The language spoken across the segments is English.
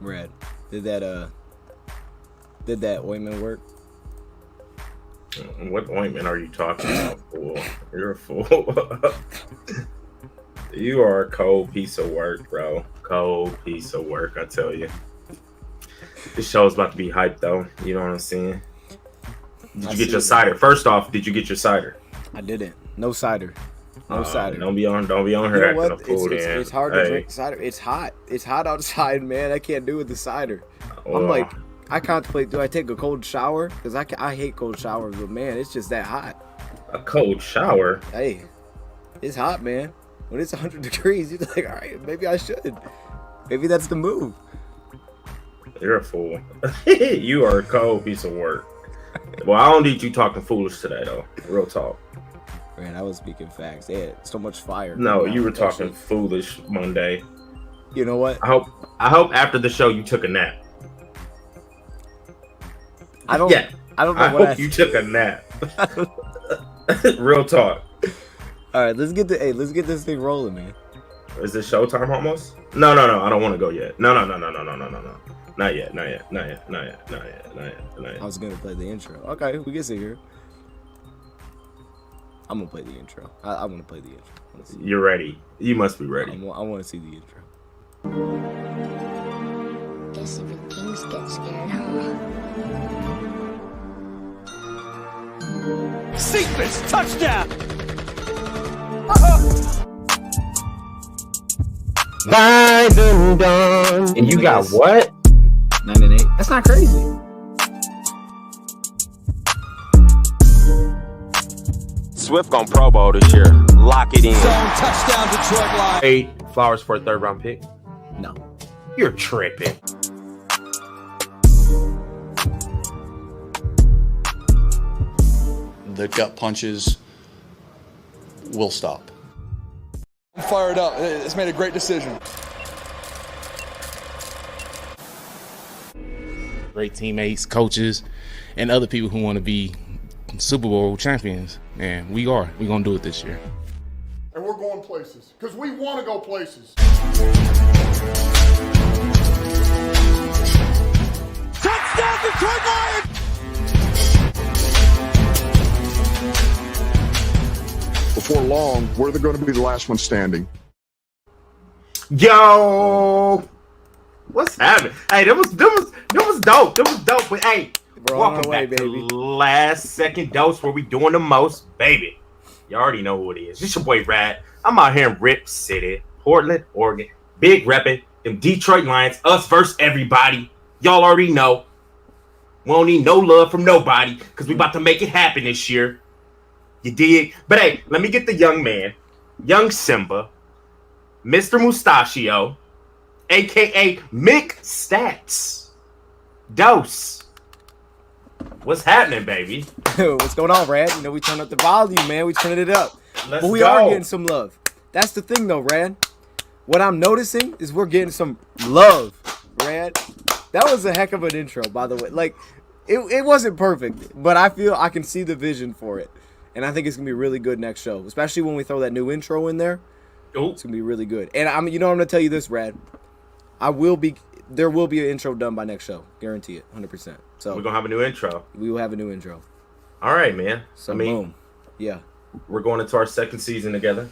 Red, did that ointment work? What ointment are you talking about, fool? You're a fool. You are a cold piece of work, bro. Cold piece of work, I tell you. This show's about to be hyped, though. You know what I'm saying? Did you get your cider? First off, did you get your cider? I didn't. No cider. No cider. Don't be on her acting a fool. It's hard to drink cider. It's hot. It's hot outside, man. I can't do with the cider. I'm like, I contemplate, do I take a cold shower? Because I hate cold showers, but man, it's just that hot. A cold shower? Hey, it's hot, man. When it's 100 degrees, you're like, all right, maybe I should. Maybe that's the move. You're a fool. You are a cold piece of work. Well, I don't need you talking foolish today, though. Real talk. Man, I was speaking facts. They had so much fire. No, you were talking foolish Monday. You know what? I hope after the show you took a nap. I don't know. I hope you took a nap. Real talk. All right, let's get this thing rolling, man. Is it showtime almost? No. I don't want to go yet. No. Not yet. I was gonna play the intro. Okay, we can see here. I'm gonna play the intro. I want to play the intro. You're ready. You must be ready. I want to see the intro. Guess even kings get scared, huh? Cephas, touchdown! And you got what? 9-8. That's not crazy. Swift on Pro Bowl this year. Lock it in. Zone touchdown, Detroit Lions. 8 flowers for a 3rd round pick. No. You're tripping. The gut punches will stop. I'm fired up. It's made a great decision. Great teammates, coaches, and other people who want to be Super Bowl champions. And we are. We're going to do it this year. And we're going places because we want to go places. Touchdown, Detroit Lions! Before long, we're going to be the last one standing. Yo, what's happening? Hey, that was dope. That was dope. But hey, welcome back to Last Second Dose, where we doing the most, baby. You already know who it is. It's your boy Rad. I'm out here in Rip City, Portland, Oregon. Big repping them Detroit Lions. Us versus everybody. Y'all already know. We don't need no love from nobody because we about to make it happen this year. You dig? But hey, let me get the young man, young Simba, Mr. Mustachio, a.k.a. Mick Stats. Dose. What's happening, baby? What's going on, Rad? You know, we turned up the volume, man. We turning it up. Let's but we go. are getting some love. That's the thing, though, Rad. What I'm noticing is we're getting some love, Rad. That was a heck of an intro, by the way. Like, it wasn't perfect, but I feel I can see the vision for it. And I think it's going to be really good next show, especially when we throw that new intro in there. Ooh. It's going to be really good. And I'm going to tell you this, Rad. There will be an intro done by next show. Guarantee it, 100%. So We're going to have a new intro. we will have a new intro. All right, man. So boom. Yeah. We're going into our 2nd season together.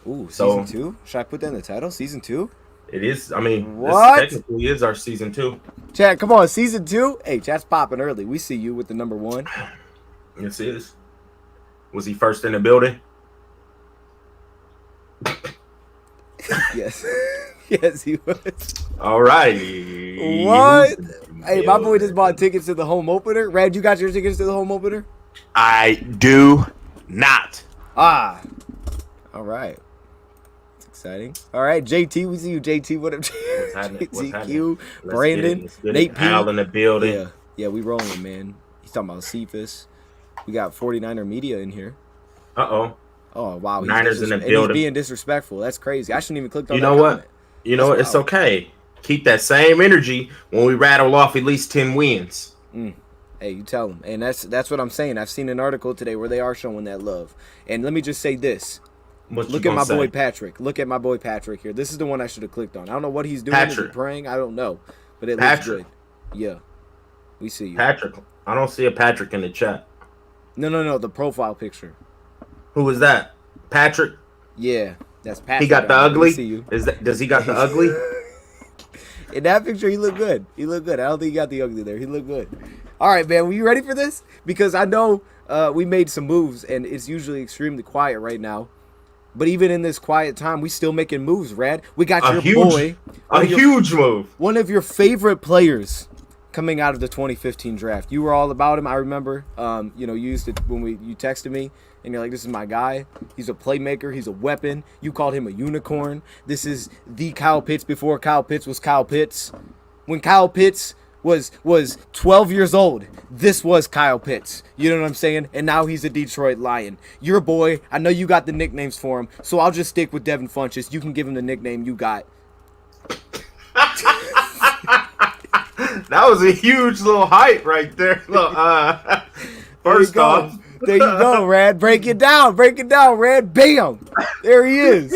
Ooh, So- season 2? Should I put that in the title? Season 2? It is, What? This technically is our season 2. Chat, come on, season 2? Hey, chat's popping early. We see you with the number 1. Yes, it is. Was he first in the building? Yes. Yes, he was. All right. What? Hey, my boy just bought tickets to the home opener. Rad, you got your tickets to the home opener? I do not. Ah. All right. That's exciting. All right, JT, we see you, JT. What up, What's happening? What's JTQ, happening? Brandon, Nate P. Al in the building. Yeah, yeah, we rolling, man. He's talking about Cephas. We got 49er media in here. Uh-oh. Oh, wow. Niners in the and building. he's being disrespectful. That's crazy. I shouldn't even click on You that know what? comment. You know what? It's okay. Keep that same energy when we rattle off at least 10 wins. Hey, you tell them. And that's what I'm saying. I've seen an article today where they are showing that love. And let me just say this. Look at my boy Patrick. Look at my boy Patrick here. This is the one I should have clicked on. I don't know what he's doing. Is he praying? I don't know. but it Patrick. looks good. Yeah, we see you. Patrick. I don't see a Patrick in the chat. No, the profile picture. Who is that? Patrick? Yeah, that's Patrick. He got the right there. ugly? We see you. Does he got the ugly? In that picture, he looked good. I don't think he got the ugly there. He looked good. All right, man. Were you ready for this? Because I know we made some moves, and it's usually extremely quiet right now. But even in this quiet time, we still making moves, Rad. We got huge move. One of your favorite players coming out of the 2015 draft. You were all about him, I remember. You used it when you texted me, and you're like, this is my guy. He's a playmaker. He's a weapon. You called him a unicorn. This is the Kyle Pitts before Kyle Pitts was Kyle Pitts. When Kyle Pitts was 12 years old, this was Kyle Pitts. You know what I'm saying? And now he's a Detroit Lion. Your boy, I know you got the nicknames for him, so I'll just stick with Devin Funchess. You can give him the nickname you got. That was a huge little hype right there. First off. There you go, Rad. Break it down, Rad. Bam! There he is.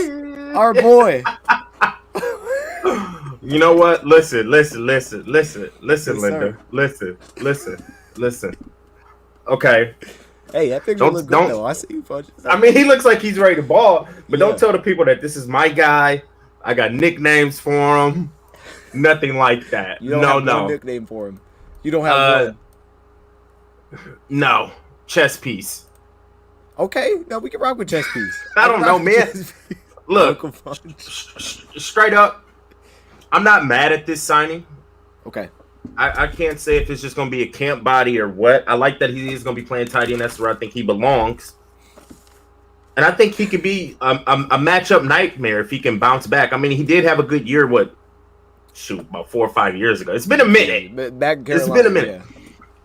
Our boy. You know what? Listen, Linda. Sir. Listen. Okay. Hey, that picture look good though. I see you, Funchess. I mean, he looks like he's ready to ball, but don't tell the people that this is my guy. I got nicknames for him. Nothing like that. You don't have no nickname for him. You don't have one. No. Chess piece. Okay, no, we can rock with chess piece. I don't know, man. Look, straight up, I'm not mad at this signing. Okay. I can't say if it's just going to be a camp body or what. I like that he is going to be playing tight end. That's where I think he belongs. And I think he could be a matchup nightmare if he can bounce back. I mean, he did have a good year, about 4 or 5 years ago. It's been a minute. It's been a minute. Yeah.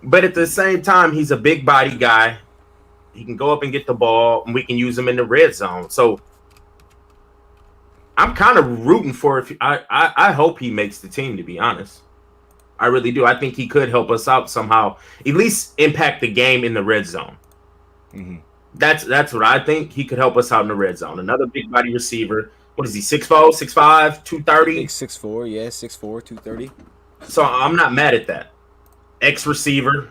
But at the same time, he's a big body guy. He can go up and get the ball, and we can use him in the red zone. So I'm kind of rooting for it. I hope he makes the team, to be honest. I really do. I think he could help us out somehow, at least impact the game in the red zone. Mm-hmm. That's what I think. He could help us out in the red zone. Another big body receiver. What is he, 6'4", 6'5", 230? 6'4", yeah, 6'4", 230. So I'm not mad at that. Ex-receiver,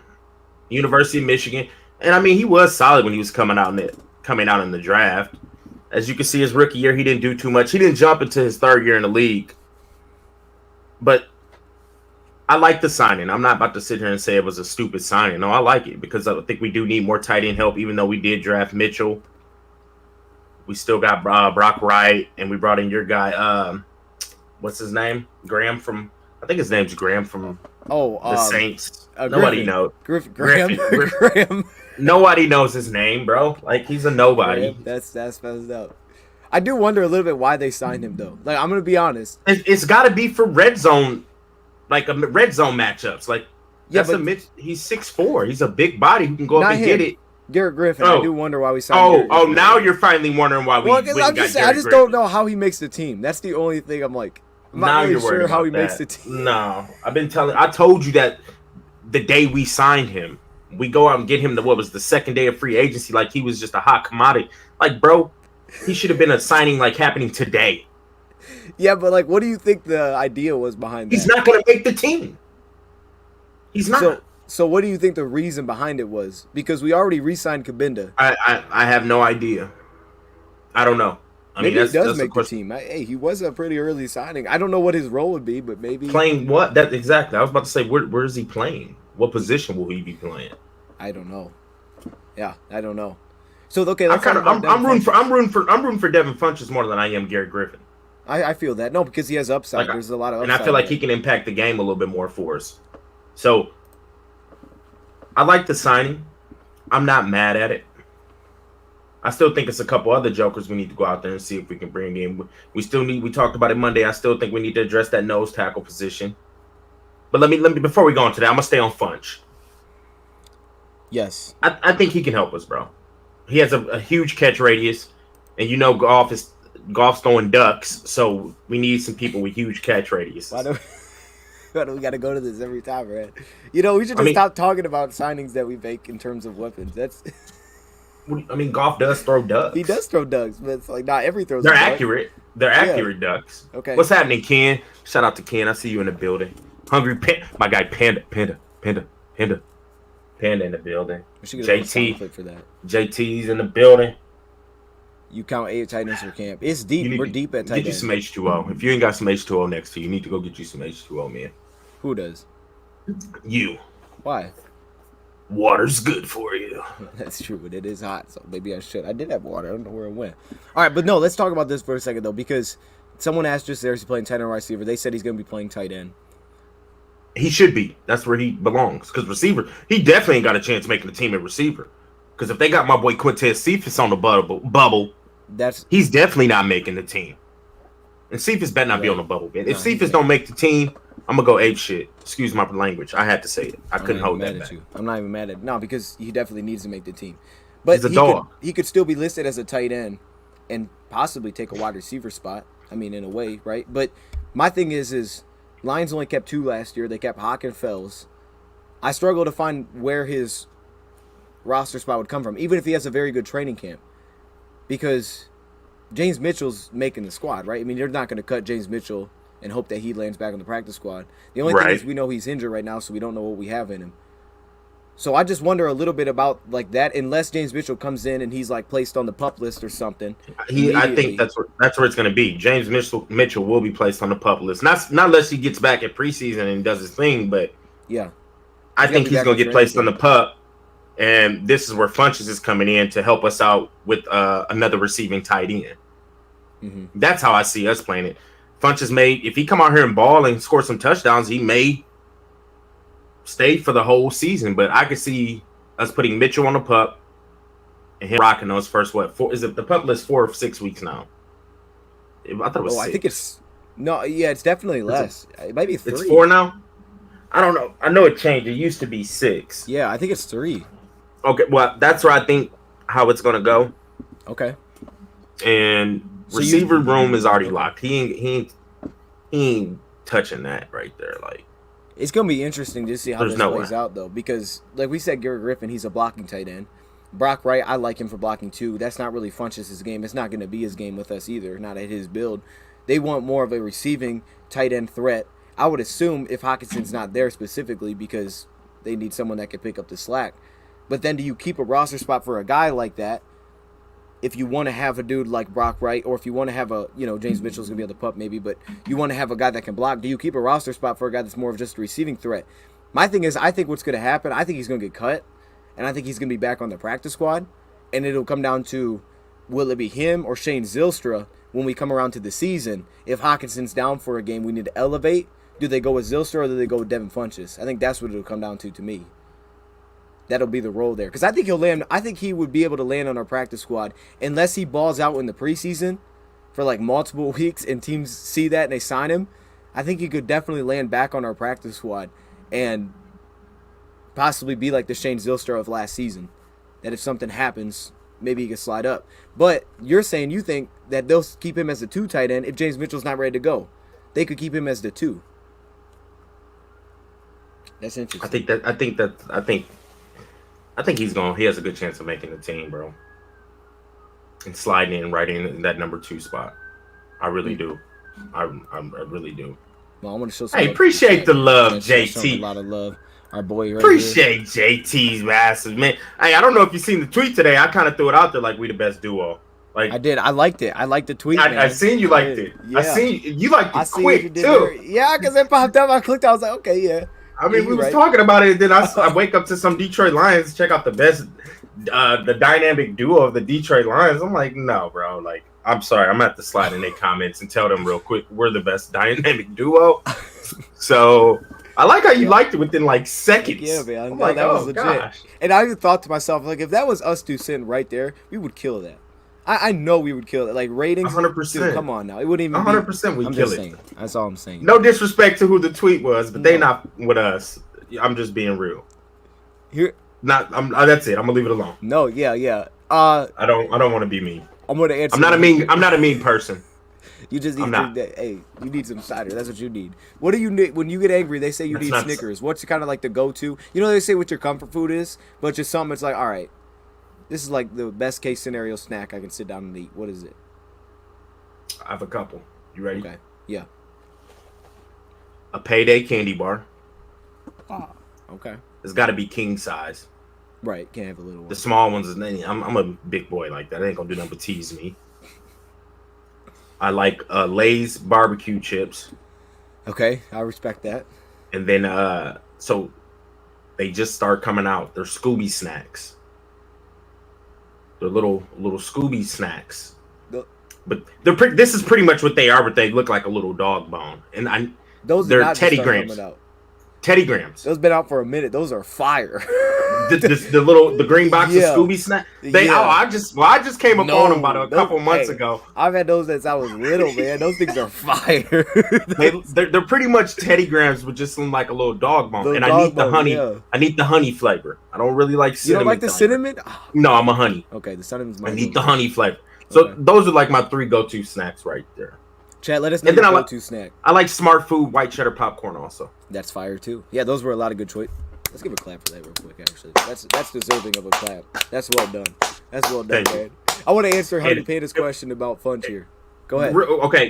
University of Michigan. And, I mean, he was solid when he was coming out in the draft. As you can see, his rookie year, he didn't do too much. He didn't jump into his third year in the league. But I like the signing. I'm not about to sit here and say it was a stupid signing. No, I like it because I think we do need more tight end help, even though we did draft Mitchell. We still got Brock Wright, and we brought in your guy, what's his name? Graham from – I think his name's Graham from the Saints. Nobody knows. Graham. Nobody knows his name, bro. Like, he's a nobody. Graham, that's messed up. I do wonder a little bit why they signed him, though. Like, I'm going to be honest. It's got to be for red zone, like red zone matchups. Like, he's 6'4". He's a big body who can go up and get it. Garrett Griffin. I do wonder why we signed him. Now you're finally wondering why we I just don't know how he makes the team. That's the only thing I'm like. I'm not really sure how he makes the team. No. I told you that the day we signed him. We go out and get him the second day of free agency, like he was just a hot commodity. Like, bro, he should have been a signing like happening today. Yeah, but like, what do you think the idea was behind that? He's not going to make the team. He's not. So what do you think the reason behind it was? Because we already re-signed Kabinda. I have no idea. I don't know. Maybe he does make the team. Hey, he was a pretty early signing. I don't know what his role would be, but maybe playing what? That exactly. I was about to say, where is he playing? What position will he be playing? I don't know. Yeah, I don't know. So okay, I'm rooting for Devin Funchess more than I am Garrett Griffin. I feel that. No, because he has upside. There's a lot of upside. And I feel like he can impact the game a little bit more for us. So I like the signing. I'm not mad at it. I still think it's a couple other jokers we need to go out there and see if we can bring in. We talked about it Monday. I still think we need to address that nose tackle position. But let me before we go on to that, I'm gonna stay on Funch. Yes. I think he can help us, bro. He has a huge catch radius, and you know golf's going ducks, so we need some people with huge catch radiuses. Why do we got to go to this every time, man? You know, we should just stop talking about signings that we make in terms of weapons. That's. Golf does throw ducks. He does throw ducks, but it's like not every throw. They're accurate. They're accurate ducks. Okay. What's happening, Ken? Shout out to Ken. I see you in the building. My guy Panda in the building. We should get a sound clip JT for that. JT's in the building. You count 8 tight ends for camp. It's deep. We're deep at tight Get you end. some H2O. If you ain't got some H2O next to you, you need to go get you some H2O, man. Who does? You. Why? Water's good for you. That's true, but it is hot, so maybe I should. I did have water. I don't know where it went. All right, but no, let's talk about this for a second, though, because someone asked just there, is he playing tight end or receiver? They said he's going to be playing tight end. He should be. That's where he belongs. Because receiver, he definitely ain't got a chance making the team at receiver. Because if they got my boy Quintez Cephas on the bubble, he's definitely not making the team. And Cephas better not be on the bubble, man. If Cephas don't make the team, I'm gonna go ape shit. Excuse my language. I had to say it. I couldn't hold that back. I'm not even mad at no, because he definitely needs to make the team. But he's a dog. He could still be listed as a tight end and possibly take a wide receiver spot. I mean, in a way, right? But my thing is Lions only kept 2 last year. They kept Hawk and Fells. I struggle to find where his roster spot would come from, even if he has a very good training camp, because James Mitchell's making the squad, right? I mean, you're not going to cut James Mitchell and hope that he lands back on the practice squad. The only thing is we know he's injured right now, so we don't know what we have in him. So I just wonder a little bit about like that, unless James Mitchell comes in and he's like placed on the PUP list or something. I think that's where it's going to be. James Mitchell will be placed on the PUP list. Not unless he gets back at preseason and does his thing, but yeah, I think he's going to get placed on the PUP. And this is where Funchess is coming in to help us out with another receiving tight end. Mm-hmm. That's how I see us playing it. Funchess if he come out here and ball and score some touchdowns, he may stay for the whole season. But I could see us putting Mitchell on the PUP and him rocking those first, is it the PUP list 4 or 6 weeks now? I thought it was 6. I think it's definitely less. It might be 3. It's 4 now? I don't know. I know it changed. It used to be 6. Yeah, I think it's 3. Okay, well, that's where I think how it's going to go. Okay. And receiver room is already locked. He ain't touching that right there. Like, it's gonna be interesting to see how this plays out, though, because like we said, Garrett Griffin, he's a blocking tight end. Brock Wright, I like him for blocking too. That's not really Funchess' game. It's not going to be his game with us either. Not at his build. They want more of a receiving tight end threat. I would assume if Hutchinson's not there specifically because they need someone that can pick up the slack. But then do you keep a roster spot for a guy like that? If you want to have a dude like Brock Wright, or if you want to have James Mitchell's going to be on the pup maybe, but you want to have a guy that can block, do you keep a roster spot for a guy that's more of just a receiving threat? My thing is, I think what's going to happen, I think he's going to get cut, and I think he's going to be back on the practice squad, and it'll come down to, will it be him or Shane Zylstra when we come around to the season? If Hutchinson's down for a game we need to elevate, do they go with Zylstra or do they go with Devin Funchess? I think that's what it'll come down to me. That'll be the role there. Because I think he'll land. I think he would be able to land on our practice squad unless he balls out in the preseason for like multiple weeks and teams see that and they sign him. I think he could definitely land back on our practice squad and possibly be like the Shane Zylstra of last season. That if something happens, maybe he could slide up. But you're saying you think that they'll keep him as a 2 tight end if James Mitchell's not ready to go. They could keep him as the 2. That's interesting. I think he has a good chance of making the team, bro. And sliding in right in that number 2 spot. I really do. I really do. Well, I want to show some love. Appreciate the love, JT. A lot of love. Our boy right appreciate here. JT's massive, man. Hey, I don't know if you seen the tweet today. I kind of threw it out there like we the best duo. Like I did. I liked it. I liked the tweet. I seen you liked it. Yeah. I seen you liked it quick too. Yeah, because it popped up. I clicked. I was like, okay, yeah. I mean, we was talking about it, and then I wake up to some Detroit Lions, check out the best, the dynamic duo of the Detroit Lions. I'm like, no, bro. Like, I'm sorry. I'm going to have to slide in their comments and tell them real quick, we're the best dynamic duo. So, I like how you liked it within, like, seconds. Yeah, man. I'm like, that was legit. Gosh. And I even thought to myself, like, if that was us two sitting right there, we would kill that. I know we would kill it. Like, ratings. 100%. Dude, come on now. It wouldn't even 100% we kill it. Saying. That's all I'm saying. No disrespect to who the tweet was, but they not with us. I'm just being real. That's it. I'm gonna leave it alone. No, yeah. I don't want to be mean. I'm gonna answer. I'm not a mean person. You just need you need some cider. That's what you need. What do you need when you get angry? They say you need Snickers. What's kind of like the go-to? You know they say what your comfort food is, but just something it's like, all right, this is like the best case scenario snack I can sit down and eat. What is it? I have a couple. You ready? Okay. Yeah. a payday candy bar. Okay. It's got to be king size. Right. Can't have a little one. The small ones is I'm a big boy like that. I ain't gonna do nothing but tease me. I like Lay's barbecue chips. Okay, I respect that. And then so they just start coming out. They're Scooby snacks. They're little Scooby snacks. But this is pretty much what they are, but they look like a little dog bone. And they're Teddy Grahams. Teddy Grahams. Those been out for a minute. Those are fire. the green box of Scooby snack. I just came upon them about a couple months ago. I've had those since I was little, man. Those things are fire. they're pretty much Teddy Grahams with just like a little dog bone. And I need the honey. Yeah. I need the honey flavor. I don't really like cinnamon. You don't like the cinnamon? No, I'm a honey. Okay, the cinnamon's my. I need the honey flavor. So those are like my 3 go-to snacks right there. Chad, let us know your go-to snack. I like Smart Food white cheddar popcorn also. That's fire too. Yeah, those were a lot of good choice. Let's give a clap for that real quick. Actually, that's deserving of a clap. That's well done. That's well done, man. I want to answer Honey Panda's question about Funch here. Go ahead.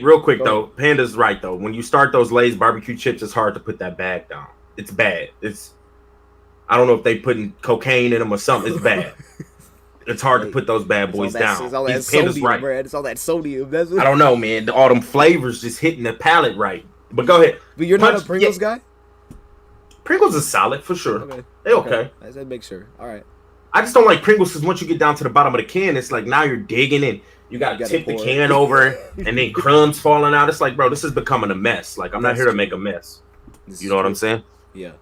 Real quick though. Panda's right though. When you start those Lay's barbecue chips, it's hard to put that bag down. It's bad. I don't know if they putting cocaine in them or something. It's bad. It's hard to put those bad boys down. It's all that sodium, Brad. It's all that sodium. I don't know, man. All them flavors just hitting the palate right. But go ahead. But you're not a Pringles guy? Pringles is solid for sure. Okay. They okay. I said make sure. All right. I just don't like Pringles because once you get down to the bottom of the can, it's like now you're digging in. You got to tip the can over and then crumbs falling out. It's like, bro, this is becoming a mess. Like, I'm not here to make a mess. You know what I'm saying? Yeah.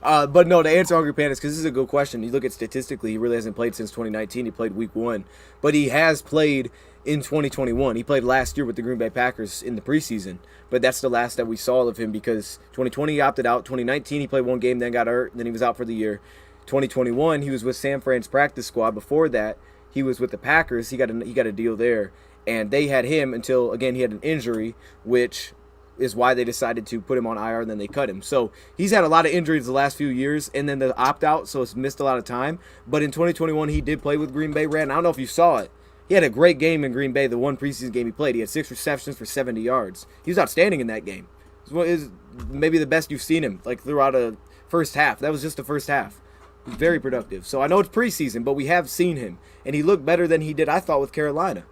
But no, to answer Hungry Pandas, because this is a good question. You look at statistically, he really hasn't played since 2019. He played week 1. But he has played in 2021. He played last year with the Green Bay Packers in the preseason. But that's the last that we saw of him because 2020 he opted out. 2019 he played 1 game, then got hurt. Then he was out for the year. 2021 he was with San Fran's practice squad. Before that, he was with the Packers. He got a deal there. And they had him until, again, he had an injury, which is why they decided to put him on IR and then they cut him. So he's had a lot of injuries the last few years and then the opt-out, so it's missed a lot of time. But in 2021, he did play with Green Bay. Ran, I don't know if you saw it. He had a great game in Green Bay, the 1 preseason game he played. He had 6 receptions for 70 yards. He was outstanding in that game. It was maybe the best you've seen him like throughout a first half. That was just the first half. Very productive. So I know it's preseason, but we have seen him. And he looked better than he did, I thought, with Carolina.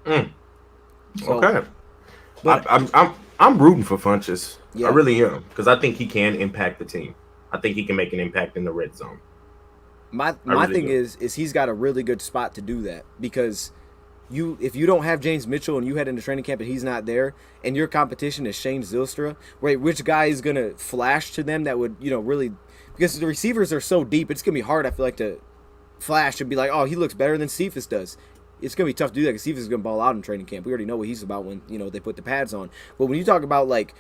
So, okay. But I'm rooting for Funchess. Yeah. I really am because I think he can impact the team. I think he can make an impact in the red zone. My thing is he's got a really good spot to do that because if you don't have James Mitchell and you head into training camp and he's not there and your competition is Shane Zylstra, right? Which guy is gonna flash to them that would really because the receivers are so deep, it's gonna be hard. I feel like to flash and be like, oh, he looks better than Cephas does. It's going to be tough to do that because Cephas is going to ball out in training camp. We already know what he's about when, they put the pads on. But when you talk about, like,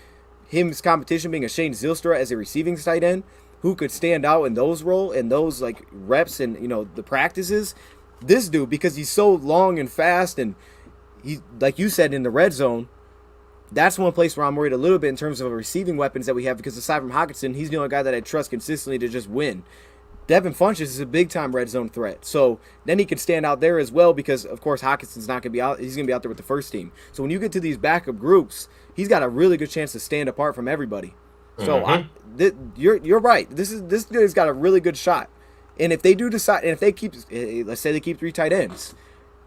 his competition being a Shane Zylstra as a receiving tight end who could stand out in those roles and those, like, reps and, the practices, this dude, because he's so long and fast and he, like you said, in the red zone, that's one place where I'm worried a little bit in terms of receiving weapons that we have because aside from Hutchinson, he's the only guy that I trust consistently to just win. Devin Funchess is a big-time red zone threat. So then he can stand out there as well because, of course, Hawkinson's not going to be out. He's going to be out there with the first team. So when you get to these backup groups, he's got a really good chance to stand apart from everybody. So you're right. This dude's got a really good shot. And if they do decide, and if they keep, let's say they keep 3 tight ends,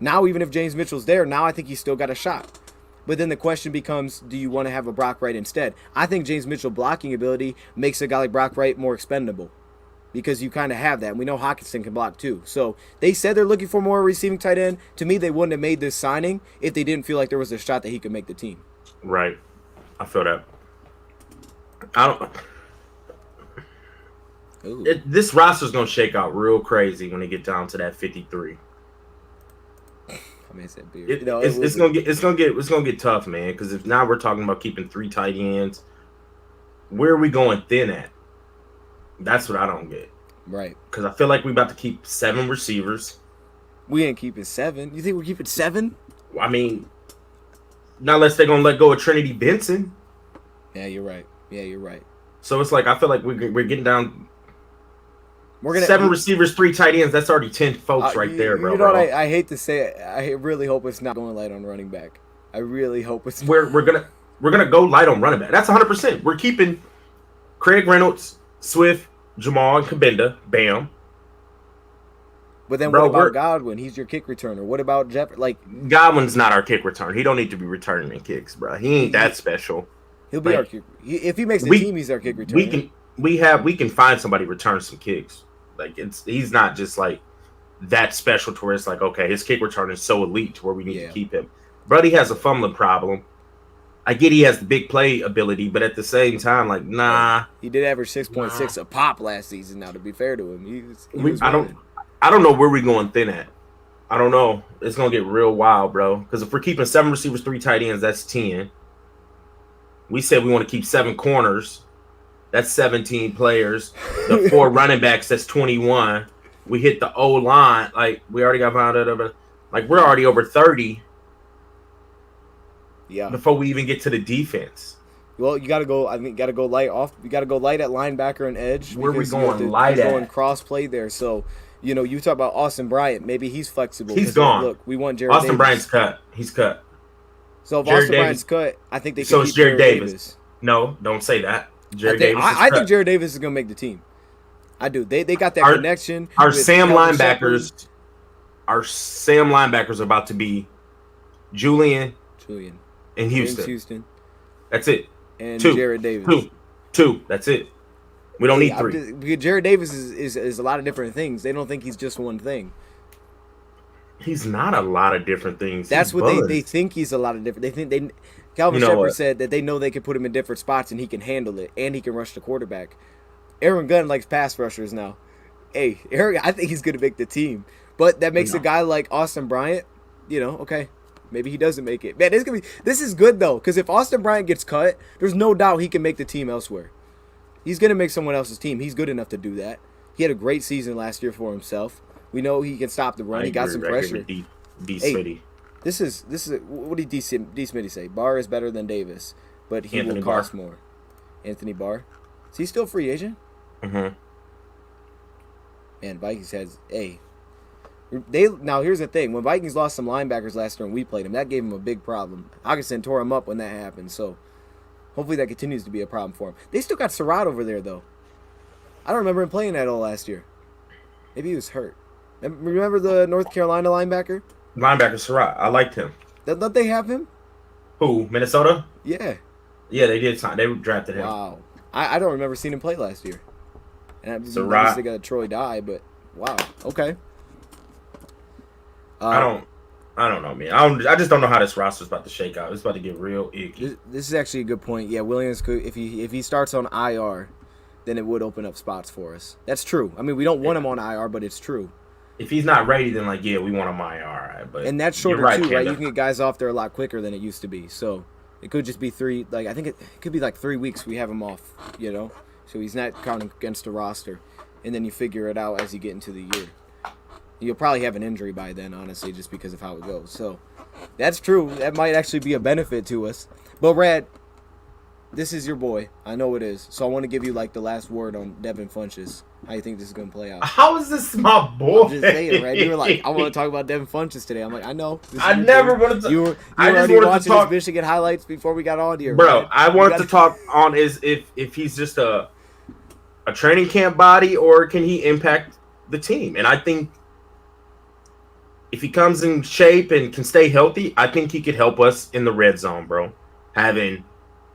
now even if James Mitchell's there, now I think he's still got a shot. But then the question becomes, do you want to have a Brock Wright instead? I think James Mitchell blocking ability makes a guy like Brock Wright more expendable. Because you kind of have that. And we know Hawkinson can block too. So they said they're looking for more receiving tight end. To me, they wouldn't have made this signing if they didn't feel like there was a shot that he could make the team. Right. I feel that. This roster's going to shake out real crazy when they get down to that 53. I mean, it's that beard. It's gonna get tough, man. Because if now we're talking about keeping 3 tight ends, where are we going thin at? That's what I don't get. Right. Because I feel like we're about to keep 7 receivers. We ain't keeping 7. You think we're keeping 7? I mean, not unless they're going to let go of Trinity Benson. Yeah, you're right. So it's like, I feel like we're getting down. We're gonna 7 receivers, 3 tight ends. That's already 10 folks right there, bro. You know what? I hate to say it. I really hope it's not going light on running back. I really hope it's not. We're we're gonna go light on running back. That's 100%. We're keeping Craig Reynolds, Swift, Jamal, and Kabinda. Bam. But then what about Godwin? He's your kick returner. What about Jeff? Like Godwin's not our kick return. He don't need to be returning kicks, bro. He ain't that special. He'll be our kick. If he makes the team, he's our kick returner. We can find somebody return some kicks. Like he's not just like that special to where it's like, okay, his kick return is so elite to where we need to keep him. Brody has a fumbling problem. I get he has the big play ability, but at the same time, like, nah. He did average 6.6 a pop last season. Now, to be fair to him, I don't know where we're going thin at. I don't know. It's gonna get real wild, bro. Because if we're keeping 7 receivers, 3 tight ends, that's 10. We said we want to keep 7 corners. That's 17 players. The 4 running backs, that's 21. We hit the O line. Like, we already got found out. Like, we're already over 30. Yeah. Before we even get to the defense. Well, you got to go. I think you got to go light off. You got to go light at linebacker and edge. Where are we going light at? Going cross play there. So, you know, you talk about Austin Bryant. Maybe he's flexible. He's gone. Look, we want Jared Austin Davis. Bryant's cut. He's cut. So if Austin Bryant's cut, I think they can keep is Jared Davis. No, don't say that. I think Jared Davis is going to make the team. I do. They got that connection. Our Sam linebackers are about to be Julian. And Houston. That's it. And 2. Jared Davis. 2. That's it. We don't need 3. Because Jared Davis is a lot of different things. They don't think he's just one thing. He's not a lot of different things. That's what they think he's a lot of different. They think Calvin Shepard said that they know they can put him in different spots and he can handle it and he can rush the quarterback. Aaron Gunn likes pass rushers now. Hey, Aaron, I think he's going to make the team. But that makes a guy like Austin Bryant, you know, okay. Maybe he doesn't make it. Man, this is good, though, because if Austin Bryant gets cut, there's no doubt he can make the team elsewhere. He's going to make someone else's team. He's good enough to do that. He had a great season last year for himself. We know he can stop the run. He got some pressure. D. Smitty. This is what did D. Smitty say? Barr is better than Davis, but he will cost more. Anthony Barr. Is he still free agent? Mm-hmm. Man, Vikings has now here's the thing. When Vikings lost some linebackers last year and we played them, that gave him a big problem. Hutchinson tore him up when that happened, so hopefully that continues to be a problem for him. They still got Surratt over there, though. I don't remember him playing at all last year. Maybe he was hurt. Remember the North Carolina linebacker? Linebacker Surratt. I liked him. Don't they have him? Who? Minnesota? Yeah. Yeah, they did. They drafted him. Wow. I don't remember seeing him play last year. And Surratt. They got a Troy Dye, but wow. Okay. I don't know, man. I just don't know how this roster's about to shake out. It's about to get real icky. This is actually a good point. Yeah, Williams could if he starts on IR, then it would open up spots for us. That's true. I mean, we don't want him on IR, but it's true. If he's not ready, then we want him IR. Right? But and that's shorter too, right? You can get guys off there a lot quicker than it used to be. So it could just be 3. Like I think it could be like 3 weeks we have him off. You know, so he's not counting against the roster, and then you figure it out as you get into the year. You'll probably have an injury by then, honestly, just because of how it goes. So that's true. That might actually be a benefit to us. But, Rad, this is your boy. I know it is. So I want to give you, the last word on Devin Funchess. How you think this is going to play out? How is this my boy? I'm just saying, Rad. You were like, I want to talk about Devin Funchess today. I'm like, I know. I never wanted to. You were already watching his Michigan highlights before we got on here. Bro, Rad. I wanted to talk on if he's just a training camp body or can he impact the team? And I think if he comes in shape and can stay healthy, I think he could help us in the red zone, bro. Having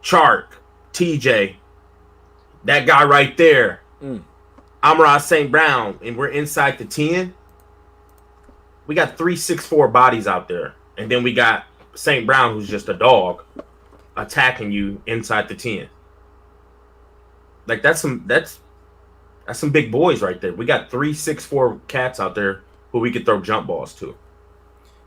Chark, TJ, that guy right there, Amon-Ra St. Brown, and we're inside the 10. We got 3 6'4" bodies out there. And then we got St. Brown, who's just a dog, attacking you inside the 10. That's some big boys right there. We got 3 6'4" cats out there who we could throw jump balls to.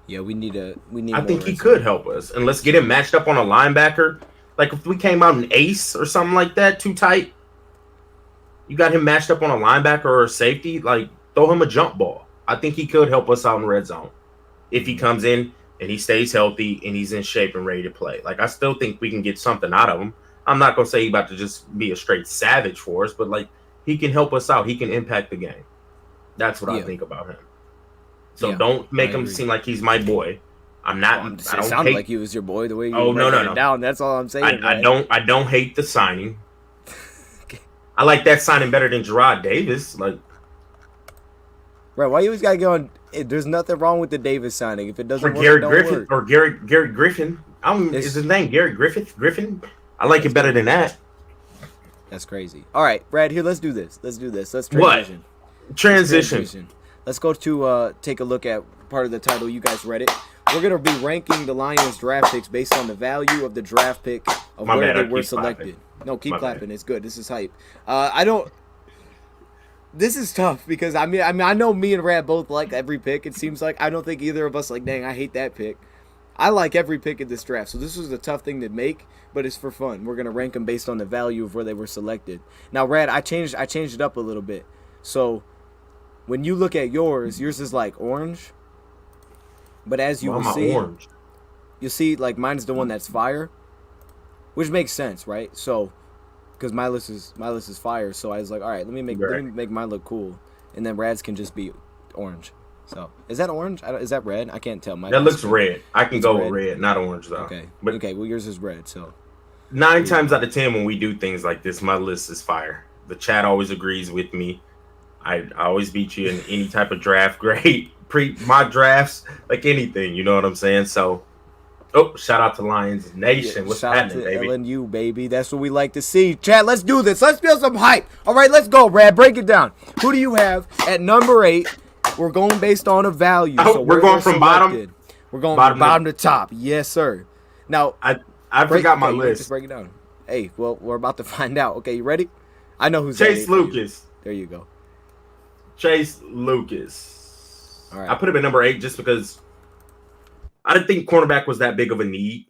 Yeah, we need. I think he could help us, and let's get him matched up on a linebacker. Like if we came out an ace or something like that, too tight. You got him matched up on a linebacker or a safety. Like throw him a jump ball. I think he could help us out in red zone if he comes in and he stays healthy and he's in shape and ready to play. Like I still think we can get something out of him. I'm not gonna say he's about to just be a straight savage for us, but he can help us out. He can impact the game. That's what I think about him. So don't make him seem like he's my boy. I'm not. It I don't sounded hate. like he was your boy the way you Oh, were no, breaking no, it no. down. That's all I'm saying. I don't hate the signing. I like that signing better than Gerard Davis. Like, Right, why you always gotta go on? There's nothing wrong with the Davis signing. If it doesn't or work, Gary it don't Griffin work. or Gary Griffin. Is his name Gary Griffin? I like it better than that. That's crazy. All right, Brad, here, let's do this. Let's What? transition. Transition. Let's go to take a look at part of the title. You guys read it. We're going to be ranking the Lions draft picks based on the value of the draft pick of where they were selected. No, keep clapping. It's good. This is hype. This is tough because I know me and Rad both like every pick. It seems like I don't think either of us like, dang, I hate that pick. I like every pick in this draft, so this was a tough thing to make, but it's for fun. We're gonna rank them based on the value of where they were selected. Now, Rad, I changed it up a little bit. So when you look at yours is like orange, but as you will see, you'll see like mine's the one that's fire, which makes sense, right? So because my list is fire, so I was like, all right, let me make mine look cool, and then Rad's can just be orange. So is that orange? Is that red? I can't tell. That looks red. I can go with red, not orange though. Okay. But okay. Well, yours is red. So 9 times out of 10, when we do things like this, my list is fire. The chat always agrees with me. I always beat you in any type of draft grade, mock drafts, like anything. You know what I'm saying? So, shout out to Lions Nation. What's happening, baby? LNU, baby. That's what we like to see. Chat, let's do this. Let's feel some hype. All right, let's go, Brad. Break it down. Who do you have at number 8? We're going based on a value. So we're going from bottom. We're going from bottom to top. Yes, sir. Now I forgot my list. Just break it down. Hey, well, we're about to find out. Okay, you ready? I know who's Chase Lucas. There you go. Chase Lucas. All right. I put him at number 8 just because I didn't think cornerback was that big of a need.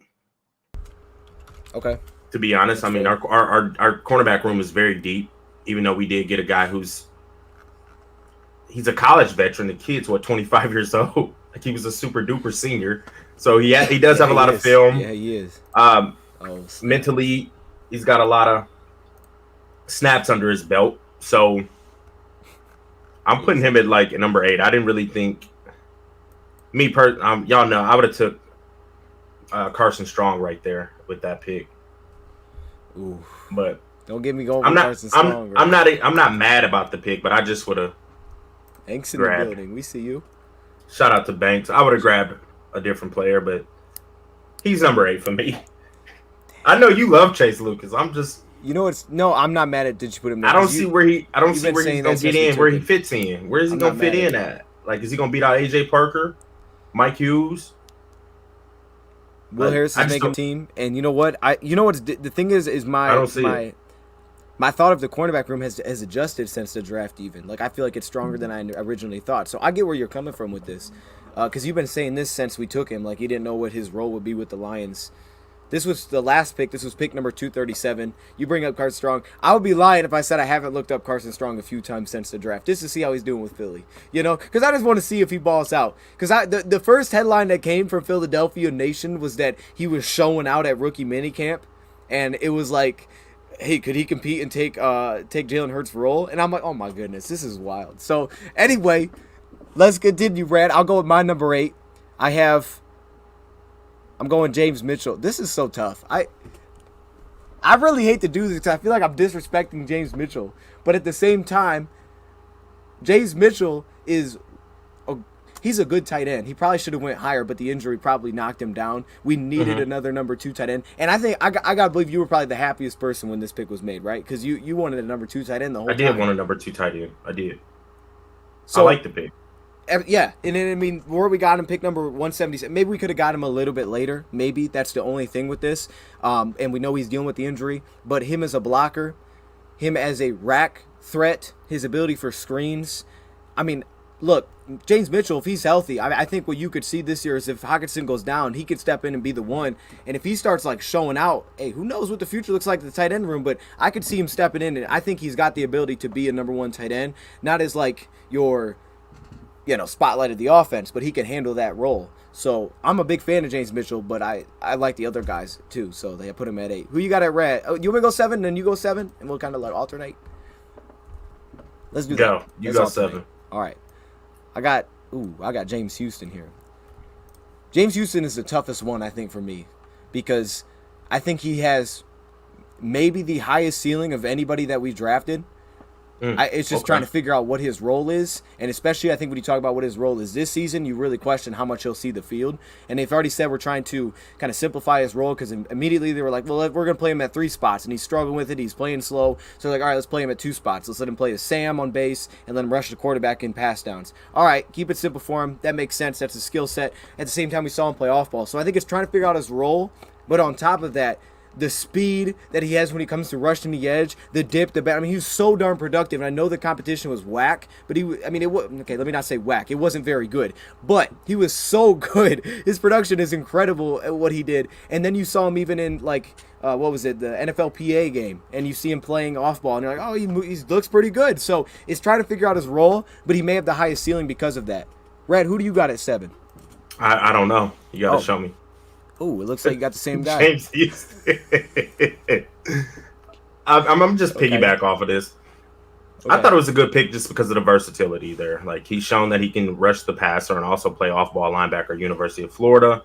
Okay. To be honest, I mean our cornerback room is very deep. Even though we did get a guy he's a college veteran. The kid's 25 years old. Like he was a super duper senior. So he does have a lot of film. Yeah, he is. Mentally, he's got a lot of snaps under his belt. So I'm putting him at like number 8. I didn't really think y'all know I would have took Carson Strong right there with that pick. Ooh. But don't get me going with Carson Strong. I'm not mad about the pick, but I just would have. Banks in the building. We see you. Shout out to Banks. I would have grabbed a different player, but he's number 8 for me. I know you love Chase Lucas. I'm just. You know what's no. I'm not mad at. Did you put him there? I don't see where he's gonna get in. Where he fits in. Where is he gonna fit in at? Like, is he gonna beat out AJ Parker, Mike Hughes? Will Harris is making a team, and you know what? The thing is my thought of the cornerback room has adjusted since the draft. Even like I feel like it's stronger than I originally thought. So I get where you're coming from with this, because you've been saying this since we took him. Like you didn't know what his role would be with the Lions. This was the last pick. This was pick number 237. You bring up Carson Strong. I would be lying if I said I haven't looked up Carson Strong a few times since the draft just to see how he's doing with Philly. You know, because I just want to see if he balls out. Because the first headline that came from Philadelphia Nation was that he was showing out at rookie minicamp, and it was like, hey, could he compete and take Jalen Hurts' role? And I'm like, oh my goodness, this is wild. So anyway, let's continue, Brad. I'll go with my number 8. I'm going James Mitchell. This is so tough. I really hate to do this because I feel like I'm disrespecting James Mitchell. But at the same time, James Mitchell he's a good tight end. He probably should have went higher, but the injury probably knocked him down. We needed another number 2 tight end. And I think I got to believe you were probably the happiest person when this pick was made, right? Because you wanted a number 2 tight end the whole time. I did want a number 2 tight end. I did. So I like the pick. Yeah, and then, I mean, where we got him, pick number 177. Maybe we could have got him a little bit later. Maybe that's the only thing with this. And we know he's dealing with the injury. But him as a blocker, him as a rack threat, his ability for screens. I mean, look, James Mitchell, if he's healthy, I think what you could see this year is if Hutchinson goes down, he could step in and be the one. And if he starts like showing out, hey, who knows what the future looks like in the tight end room? But I could see him stepping in, and I think he's got the ability to be a number 1 tight end, not as like your spotlight of the offense, but he can handle that role. So I'm a big fan of James Mitchell, but I like the other guys too. So they put him at 8. Who you got at Red? Oh, you want to go 7, and then you go 7, and we'll kind of like alternate. Let's do that. You go 7. All right. I got James Houston here. James Houston is the toughest one, I think, for me, because I think he has maybe the highest ceiling of anybody that we've drafted. It's just trying to figure out what his role is, and especially I think when you talk about what his role is this season, you really question how much he'll see the field. And they've already said we're trying to kind of simplify his role because immediately they were like, well, we're going to play him at 3 spots, and he's struggling with it. He's playing slow. So they're like, all right, let's play him at 2 spots. Let's let him play as Sam on base and let him rush the quarterback in pass downs. All right, keep it simple for him. That makes sense. That's a skill set. At the same time, we saw him play off ball. So I think it's trying to figure out his role, but on top of that, the speed that he has when he comes to rushing the edge, the dip, the bat. I mean, he was so darn productive, and I know the competition was whack, but let me not say whack. It wasn't very good, but he was so good. His production is incredible at what he did. And then you saw him even in, like, the NFLPA game, and you see him playing off ball, and you're like, oh, he looks pretty good. So it's trying to figure out his role, but he may have the highest ceiling because of that. Red, who do you got at 7? I don't know. You got to show me. Oh, it looks like you got the same guy. James Houston. I'm just piggyback off of this. Okay. I thought it was a good pick just because of the versatility there. Like, he's shown that he can rush the passer and also play off-ball linebacker, University of Florida.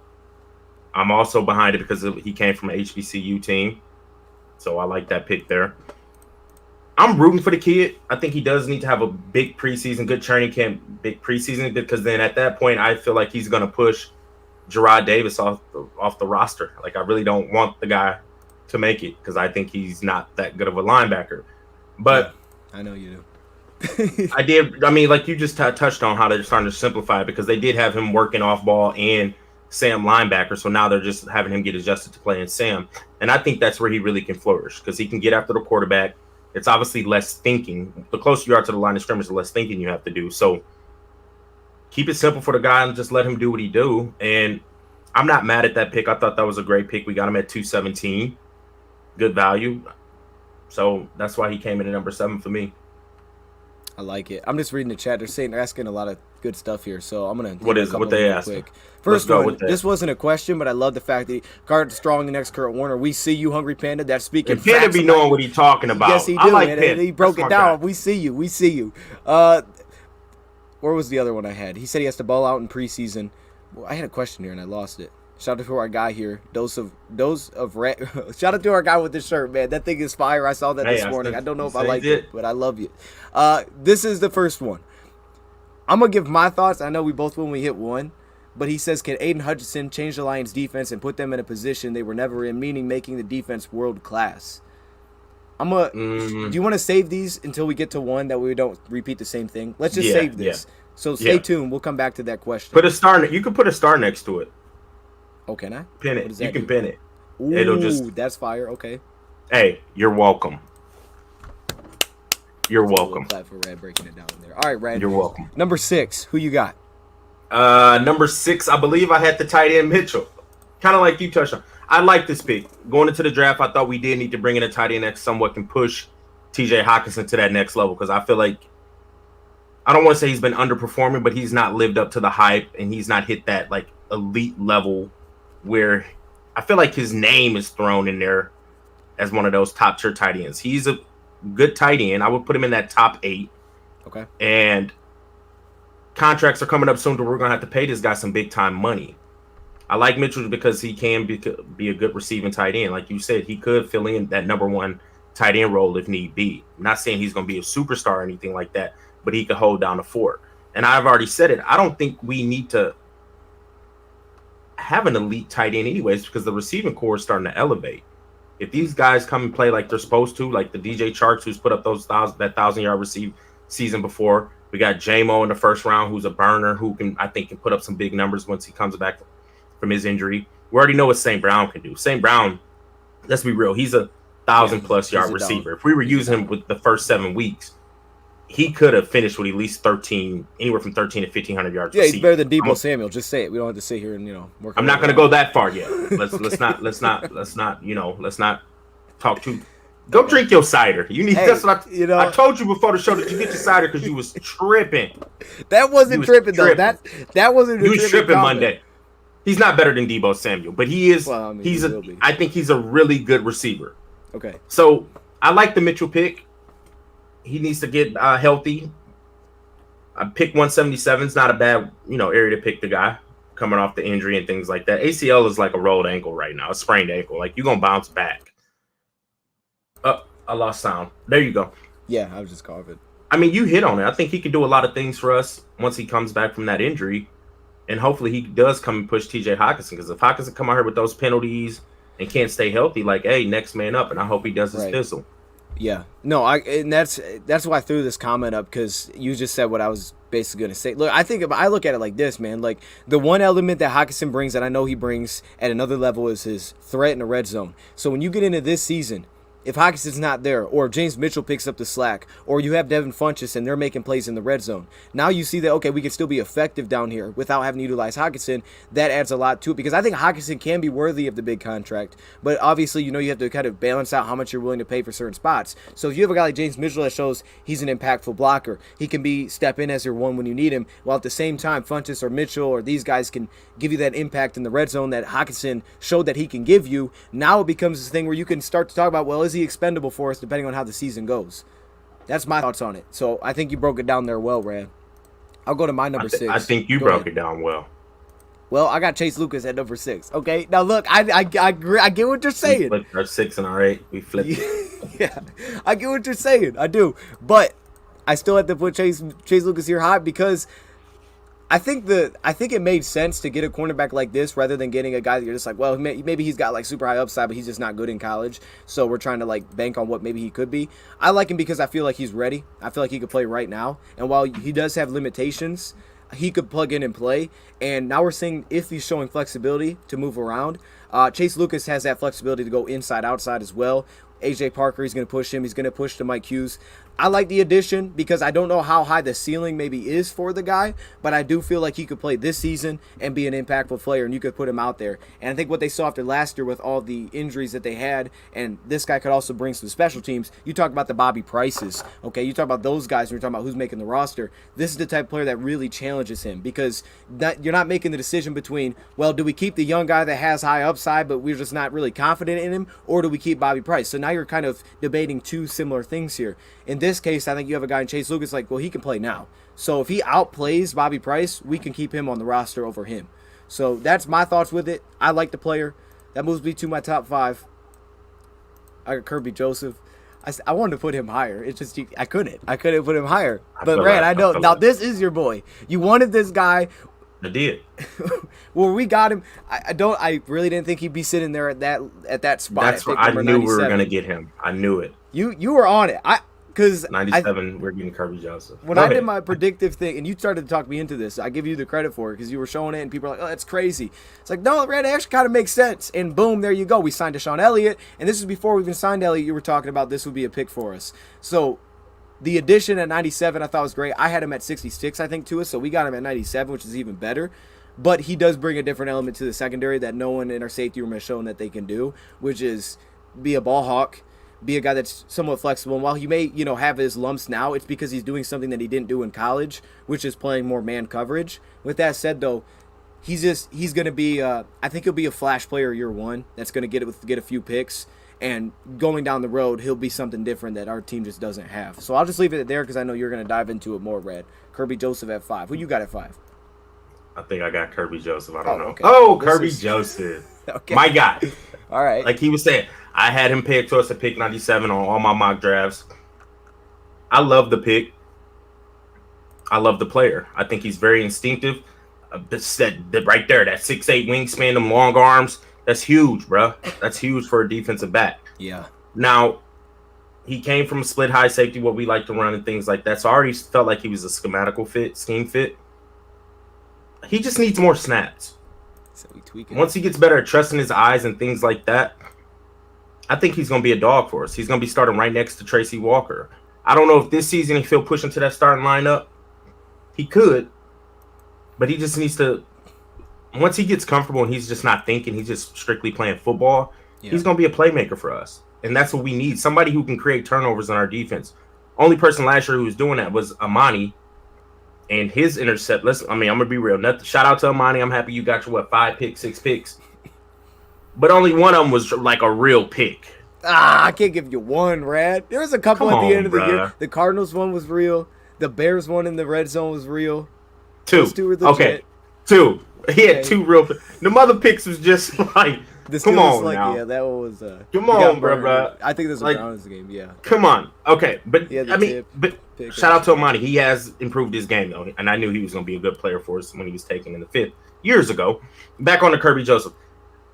I'm also behind it because he came from an HBCU team. So I like that pick there. I'm rooting for the kid. I think he does need to have a big preseason, good training camp, big preseason, because then at that point I feel like he's going to push Gerard Davis off the roster. Like, I really don't want the guy to make it because I think he's not that good of a linebacker. But yeah, I know you do. I mean, like you just touched on how they're starting to simplify it because they did have him working off ball and Sam linebacker. So now they're just having him get adjusted to playing Sam. And I think that's where he really can flourish because he can get after the quarterback. It's obviously less thinking. The closer you are to the line of scrimmage, the less thinking you have to do. So keep it simple for the guy and just let him do what he do. And I'm not mad at that pick. I thought that was a great pick. We got him at 217. Good value. So that's why he came in at number 7 for me. I like it. I'm just reading the chat. They're asking a lot of good stuff here. So I'm going to what they asked. First one, this wasn't a question, but I love the fact that he guarded strong the next Kurt Warner. We see you, Hungry Panda. That's speaking and Panda be knowing what he's talking about. Yes, he do. Like and he broke it down. Guy. We see you. We see you. Where was the other one I had? He said he has to ball out in preseason. Well, I had a question here and I lost it. Shout out to our guy here. Dose of red. Shout out to our guy with the shirt, man. That thing is fire. I saw that this morning. I don't know if I like it, but I love you. This is the first one. I'm going to give my thoughts. I know we both when we hit 1. But he says, can Aiden Hutchinson change the Lions defense and put them in a position they were never in, meaning making the defense world class? Do you want to save these until we get to 1 that we don't repeat the same thing? Let's just save this. Yeah. So stay tuned. We'll come back to that question. Put a star. You can put a star next to it. Oh, can I? Pin it. You can pin it. Ooh, it'll just. That's fire. Okay. Hey, you're welcome. You're welcome. Clap for Red breaking it down there. All right, Red. You're welcome. Number 6. Who you got? Number 6, I believe I had the tight end Mitchell. Kind of like you touched on. I like this pick. Going into the draft, I thought we did need to bring in a tight end that somewhat can push TJ Hawkinson to that next level because I feel like I don't want to say he's been underperforming, but he's not lived up to the hype and he's not hit that like elite level where I feel like his name is thrown in there as one of those top tier tight ends. He's a good tight end. I would put him in that top 8. Okay. And contracts are coming up soon, so we're going to have to pay this guy some big time money. I like Mitchell because he can be a good receiving tight end. Like you said, he could fill in that number 1 tight end role if need be. I'm not saying he's going to be a superstar or anything like that, but he could hold down the fort. And I've already said it. I don't think we need to have an elite tight end anyways because the receiving core is starting to elevate. If these guys come and play like they're supposed to, like the DJ Charks who's put up that 1,000-yard receive season before, we got J-Mo in the first round who's a burner who I think can put up some big numbers once he comes back from his injury. We already know what St. Brown can do. St. Brown, let's be real, he's a 1,000+ yard receiver. If we were using him with the first 7 weeks, he could have finished with at least anywhere from 13 to 1,500 yards. Yeah, he's better than Deebo Samuel. Just say it. We don't have to sit here and work. I'm not going to go that far yet. Let's not talk too. Go drink your cider. You need. That's what I told you before the show that you get your cider because you was tripping. That wasn't tripping though. That wasn't. You was tripping Monday. He's not better than Deebo Samuel, but he is. Well, I mean, I think he's a really good receiver. Okay. So I like the Mitchell pick. He needs to get healthy. I pick 177 is not a bad area to pick the guy. coming off the injury and things like that. ACL is like a rolled ankle right now, a sprained ankle. Like, you're going to bounce back. Oh, I lost sound. There you go. Yeah, I was just coughing. I mean, you hit on it. I think he can do a lot of things for us once he comes back from that injury. And hopefully he does come and push TJ Hawkinson. Because if Hawkinson come out here with those penalties and can't stay healthy, like, hey, next man up. And I hope he does his thistle. Yeah. No, and that's why I threw this comment up, because you just said what I was basically going to say. Look, I look at it like this, man. Like, the one element that Hawkinson brings that I know he brings at another level is his threat in the red zone. So when you get into this season, if Hawkinson's not there, or if James Mitchell picks up the slack, or you have Devin Funchess and they're making plays in the red zone, now you see that, okay, we can still be effective down here without having to utilize Hawkinson. That adds a lot to it, because I think Hawkinson can be worthy of the big contract, but obviously, you have to kind of balance out how much you're willing to pay for certain spots. So if you have a guy like James Mitchell that shows he's an impactful blocker, he can step in as your one when you need him, while at the same time, Funchess or Mitchell or these guys can give you that impact in the red zone that Hawkinson showed that he can give you. Now it becomes this thing where you can start to talk about, well, is he expendable for us depending on how the season goes? That's my thoughts on it. So I think you broke it down there well, Rad. I'll go to my number 6. I think you broke it down well. Well, I got Chase Lucas at number 6. Okay, now look, I get what you're saying. We flipped our 6 and our 8. We flipped it. Yeah, I get what you're saying. I do, but I still have to put Chase Lucas here high, because I think it made sense to get a cornerback like this rather than getting a guy that you're just like, well, maybe he's got like super high upside, but he's just not good in college. So we're trying to like bank on what maybe he could be. I like him because I feel like he's ready. I feel like he could play right now. And while he does have limitations, he could plug in and play. And now we're seeing if he's showing flexibility to move around. Chase Lucas has that flexibility to go inside, outside as well. AJ Parker, he's going to push him. He's going to push to Mike Hughes. I like the addition because I don't know how high the ceiling maybe is for the guy, but I do feel like he could play this season and be an impactful player, and you could put him out there. And I think what they saw after last year with all the injuries that they had, and this guy could also bring some special teams. You talk about the Bobby Prices, okay? You talk about those guys, and you're talking about who's making the roster. This is the type of player that really challenges him, because you're not making the decision between, well, do we keep the young guy that has high upside, but we're just not really confident in him, or do we keep Bobby Price? So now you're kind of debating two similar things here. In this case, I think you have a guy in Chase Lucas like, well, he can play now. So if he outplays Bobby Price, we can keep him on the roster over him. So that's my thoughts with it. I like the player. That moves me to my top 5. I got Kirby Joseph. I wanted to put him higher. It's just I couldn't put him higher. But Rand, I know now this is your boy. You wanted this guy. I did. Well, we got him. I really didn't think he'd be sitting there at that spot. That's what I knew we were gonna get him. I knew it. You were on it. Because 97, we're getting Kirby Joseph. When I did my predictive thing, and you started to talk me into this, I give you the credit for it because you were showing it, and people are like, "Oh, that's crazy." It's like, no, Rand, it actually kind of makes sense. And boom, there you go. We signed Deshaun Elliott, and this is before we even signed Elliott. You were talking about this would be a pick for us. So the addition at 97, I thought was great. I had him at 66, I think, to us. So we got him at 97, which is even better. But he does bring a different element to the secondary that no one in our safety room has shown that they can do, which is be a ball hawk. Be a guy that's somewhat flexible. And while he may, have his lumps now, it's because he's doing something that he didn't do in college, which is playing more man coverage. With that said, though, he's going to be, I think he'll be a flash player year one that's going to get a few picks. And going down the road, he'll be something different that our team just doesn't have. So I'll just leave it there because I know you're going to dive into it more, Red. Kirby Joseph at 5. Who you got at 5? I think I got Kirby Joseph. I don't know. Okay. Oh, Kirby Joseph. Okay. My guy. All right. Like he was saying, I had him picked to us at pick 97 on all my mock drafts. I love the pick. I love the player. I think he's very instinctive. That right there, that 6'8" wingspan, them long arms, that's huge, bro. That's huge for a defensive back. Yeah. Now, he came from a split high safety, what we like to run and things like that. So I already felt like he was a scheme fit. He just needs more snaps. So we tweak it. Once he gets better at trusting his eyes and things like that, I think he's going to be a dog for us. He's going to be starting right next to Tracy Walker. I don't know if this season he'll push into that starting lineup. He could, but he just needs to. Once he gets comfortable and he's just not thinking, he's just strictly playing football, he's going to be a playmaker for us. And that's what we need. Somebody who can create turnovers in our defense. Only person last year who was doing that was Amani. And his intercept, I'm going to be real. Shout out to Amani. I'm happy you got your, 5 picks, 6 picks. But only one of them was like a real pick. I can't give you one, Rad. There was a couple at the end of the year. The Cardinals one was real. The Bears one in the red zone was real. 2. Those 2 were legit. Okay. Two. He had two real. The mother picks was just like, come on now. Yeah, that one was. Come on, bro. I think this was like, Browns game. Yeah. Come on. Okay, but Yeah, I mean, shout out to Amani. He has improved his game though, and I knew he was going to be a good player for us when he was taken in the 5th years ago. Back on to Kirby Joseph,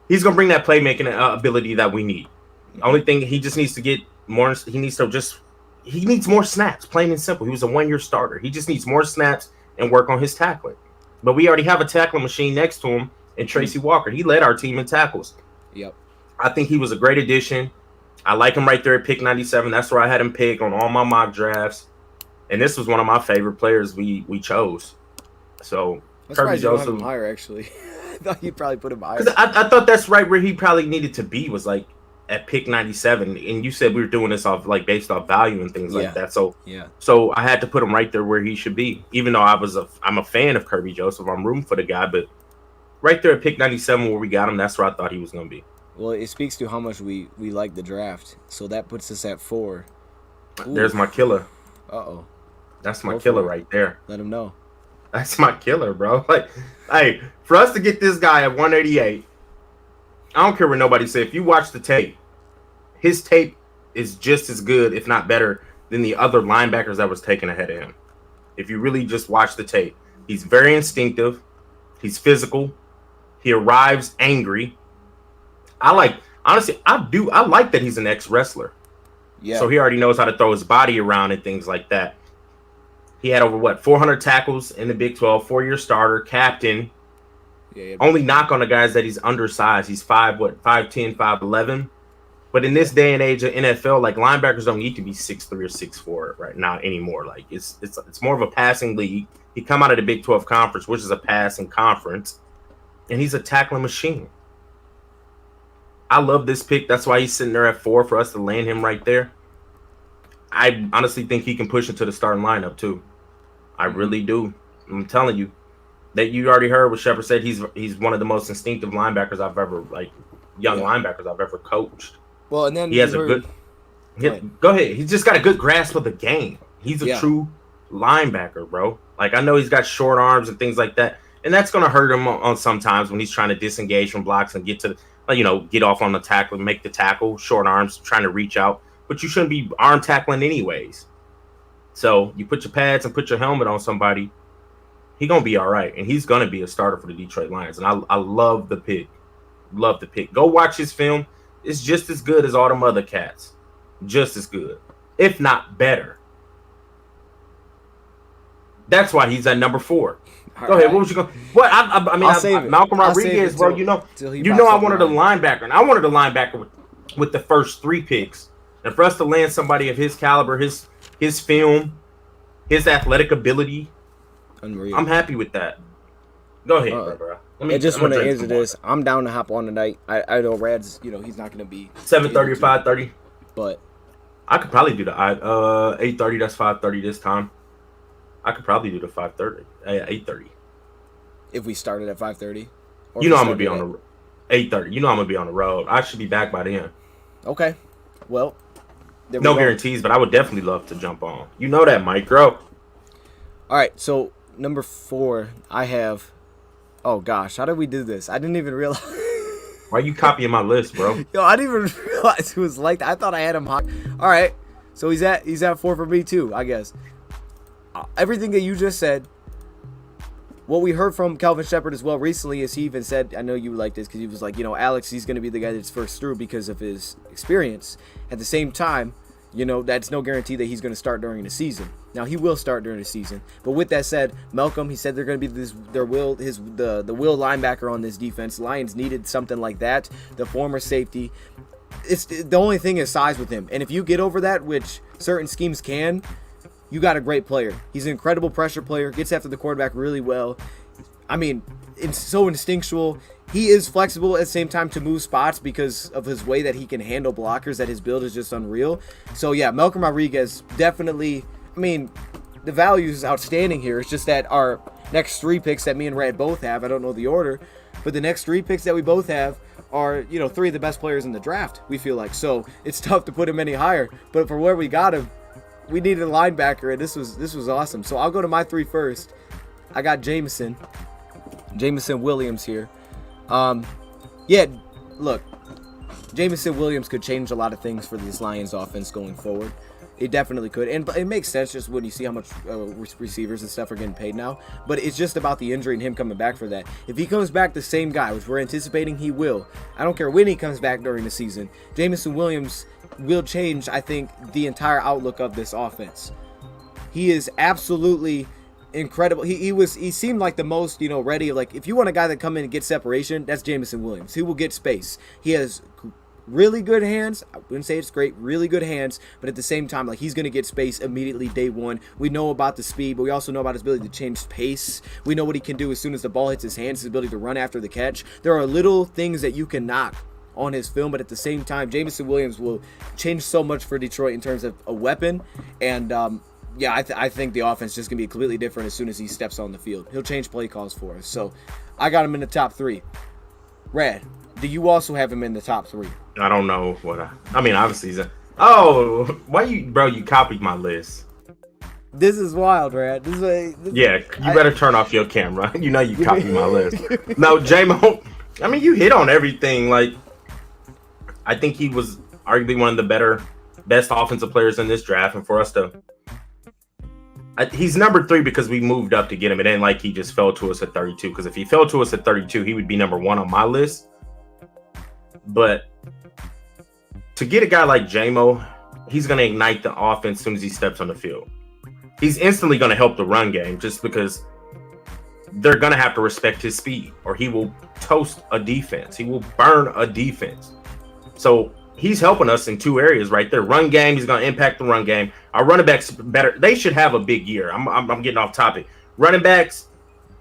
he's going to bring that playmaking ability that we need. The only thing he just needs to get more. He needs more snaps. Plain and simple. He was a 1-year starter. He just needs more snaps and work on his tackling. But we already have a tackling machine next to him in Tracy Walker. He led our team in tackles. Yep. I think he was a great addition. I like him right there at pick 97. That's where I had him pick on all my mock drafts. And this was one of my favorite players we chose. So Kirby Joseph him higher, actually. I thought you'd probably put him higher. I thought that's right where he probably needed to be, was like at pick 97. And you said we were doing this off like based off value and things like that. So so I had to put him right there where he should be. Even though I'm a fan of Kirby Joseph. I'm rooting for the guy, but right there at pick 97 where we got him, that's where I thought he was going to be. Well, it speaks to how much we like the draft. So that puts us at 4. Ooh. There's my killer. Uh-oh. That's my killer right there. Let him know. That's my killer, bro. Like, hey, for us to get this guy at 188, I don't care what nobody says. If you watch the tape, his tape is just as good, if not better, than the other linebackers that was taken ahead of him. If you really just watch the tape, he's very instinctive. He's physical. He arrives angry. I like that he's an ex-wrestler. Yeah. So he already knows how to throw his body around and things like that. He had over 400 tackles in the Big 12, 4-year starter, captain. Yeah, only knock on the guys that he's undersized. He's 5'10", 5'11". But in this day and age of NFL, like, linebackers don't need to be 6'3" or 6'4" right now anymore. Like, it's more of a passing league. He come out of the Big 12 conference, which is a passing conference, and he's a tackling machine. I love this pick. That's why he's sitting there at 4 for us to land him right there. I honestly think he can push into the starting lineup too. I really do. I'm telling you. That you already heard what Shepard said. He's one of the most instinctive linebackers I've ever, linebackers I've ever coached. Well, and then he has go ahead. He's just got a good grasp of the game. He's a true linebacker, bro. Like, I know he's got short arms and things like that, and that's gonna hurt him on sometimes when he's trying to disengage from blocks and get to, get off on the tackle and make the tackle. Short arms, trying to reach out, but you shouldn't be arm tackling anyways. So you put your pads and put your helmet on somebody. He's going to be all right, and he's going to be a starter for the Detroit Lions. And I love the pick. Love the pick. Go watch his film. It's just as good as all them other cats. Just as good, if not better. That's why he's at number 4. Go ahead. What was you going? What? Malcolm Rodriguez, bro. I wanted a linebacker, and I wanted a linebacker with the first 3 picks. And for us to land somebody of his caliber, his film, his athletic ability. Unreal. I'm happy with that. Go ahead, bro. I just want to answer this. I'm down to hop on tonight. I know Rad's, he's not going to be 7:30 or 5:30, but I could probably do the 8:30. That's 5:30 this time. I could probably do the 5:30, 8:30. If we started at 5:30, I'm gonna be on the 8:30. I'm gonna be on the road. I should be back by then. Okay. Well, no guarantees, but I would definitely love to jump on. You know that, Micro. All right, so number 4, I have. Oh gosh, how did we do this? I didn't even realize. Why are you copying my list, bro? Yo, I didn't even realize it was like that. I thought I had him hot. All right, so he's at 4 for me too, I guess. Everything that you just said. What we heard from Calvin Shepard as well recently is he even said, I know you like this because he was like, Alex, he's going to be the guy that's first through because of his experience. At the same time, that's no guarantee that he's going to start during the season. Now, he will start during the season. But with that said, Malcolm, he said they're going to be the will linebacker on this defense. Lions needed something like that. The former safety. It's the only thing is size with him. And if you get over that, which certain schemes can, you got a great player. He's an incredible pressure player, gets after the quarterback really well. I mean, it's so instinctual. He is flexible at the same time to move spots because of his way that he can handle blockers, that his build is just unreal. So, yeah, Malcolm Rodriguez definitely, the value is outstanding here. It's just that our next 3 picks that me and Rad both have, I don't know the order, but the next 3 picks that we both have are, 3 of the best players in the draft, we feel like. So it's tough to put him any higher. But for where we got him, we needed a linebacker, and this was awesome. So I'll go to my 3 first. I got Jameson. Jamison Williams here. Yeah, look, Jamison Williams could change a lot of things for this Lions offense going forward. It definitely could, and it makes sense just when you see how much receivers and stuff are getting paid now. But it's just about the injury and him coming back for that. If he comes back the same guy, which we're anticipating he will, I don't care when he comes back during the season, Jamison Williams will change, I think, the entire outlook of this offense. He is absolutely incredible. He seemed like the most, ready. Like, if you want a guy that come in and get separation, that's Jamison Williams. He will get space. He has really good hands. I wouldn't say it's great, really good hands, but at the same time, like, he's going to get space immediately day one. We know about the speed, but we also know about his ability to change pace. We know what he can do as soon as the ball hits his hands, his ability to run after the catch. There are little things that you can knock on his film, but at the same time, Jamison Williams will change so much for Detroit in terms of a weapon, and yeah, I think the offense is just going to be completely different as soon as he steps on the field. He'll change play calls for us. So I got him in the top 3. Rad, do you also have him in the top 3? I don't know what I mean, obviously he's why you copied my list. This is wild, Rad. You better turn off your camera. You know you copied my list. No, J-Mo, I mean, you hit on everything. Like, I think he was arguably one of the best offensive players in this draft, and for us to he's number 3 because we moved up to get him. It ain't like he just fell to us at 32, because if he fell to us at 32, he would be number 1 on my list. But to get a guy like J-Mo, he's going to ignite the offense as soon as he steps on the field. He's instantly going to help the run game just because they're going to have to respect his speed, or he will toast a defense. He will burn a defense. So he's helping us in 2 areas right there. Run game, he's going to impact the run game. Our running backs better. They should have a big year. I'm getting off topic. Running backs,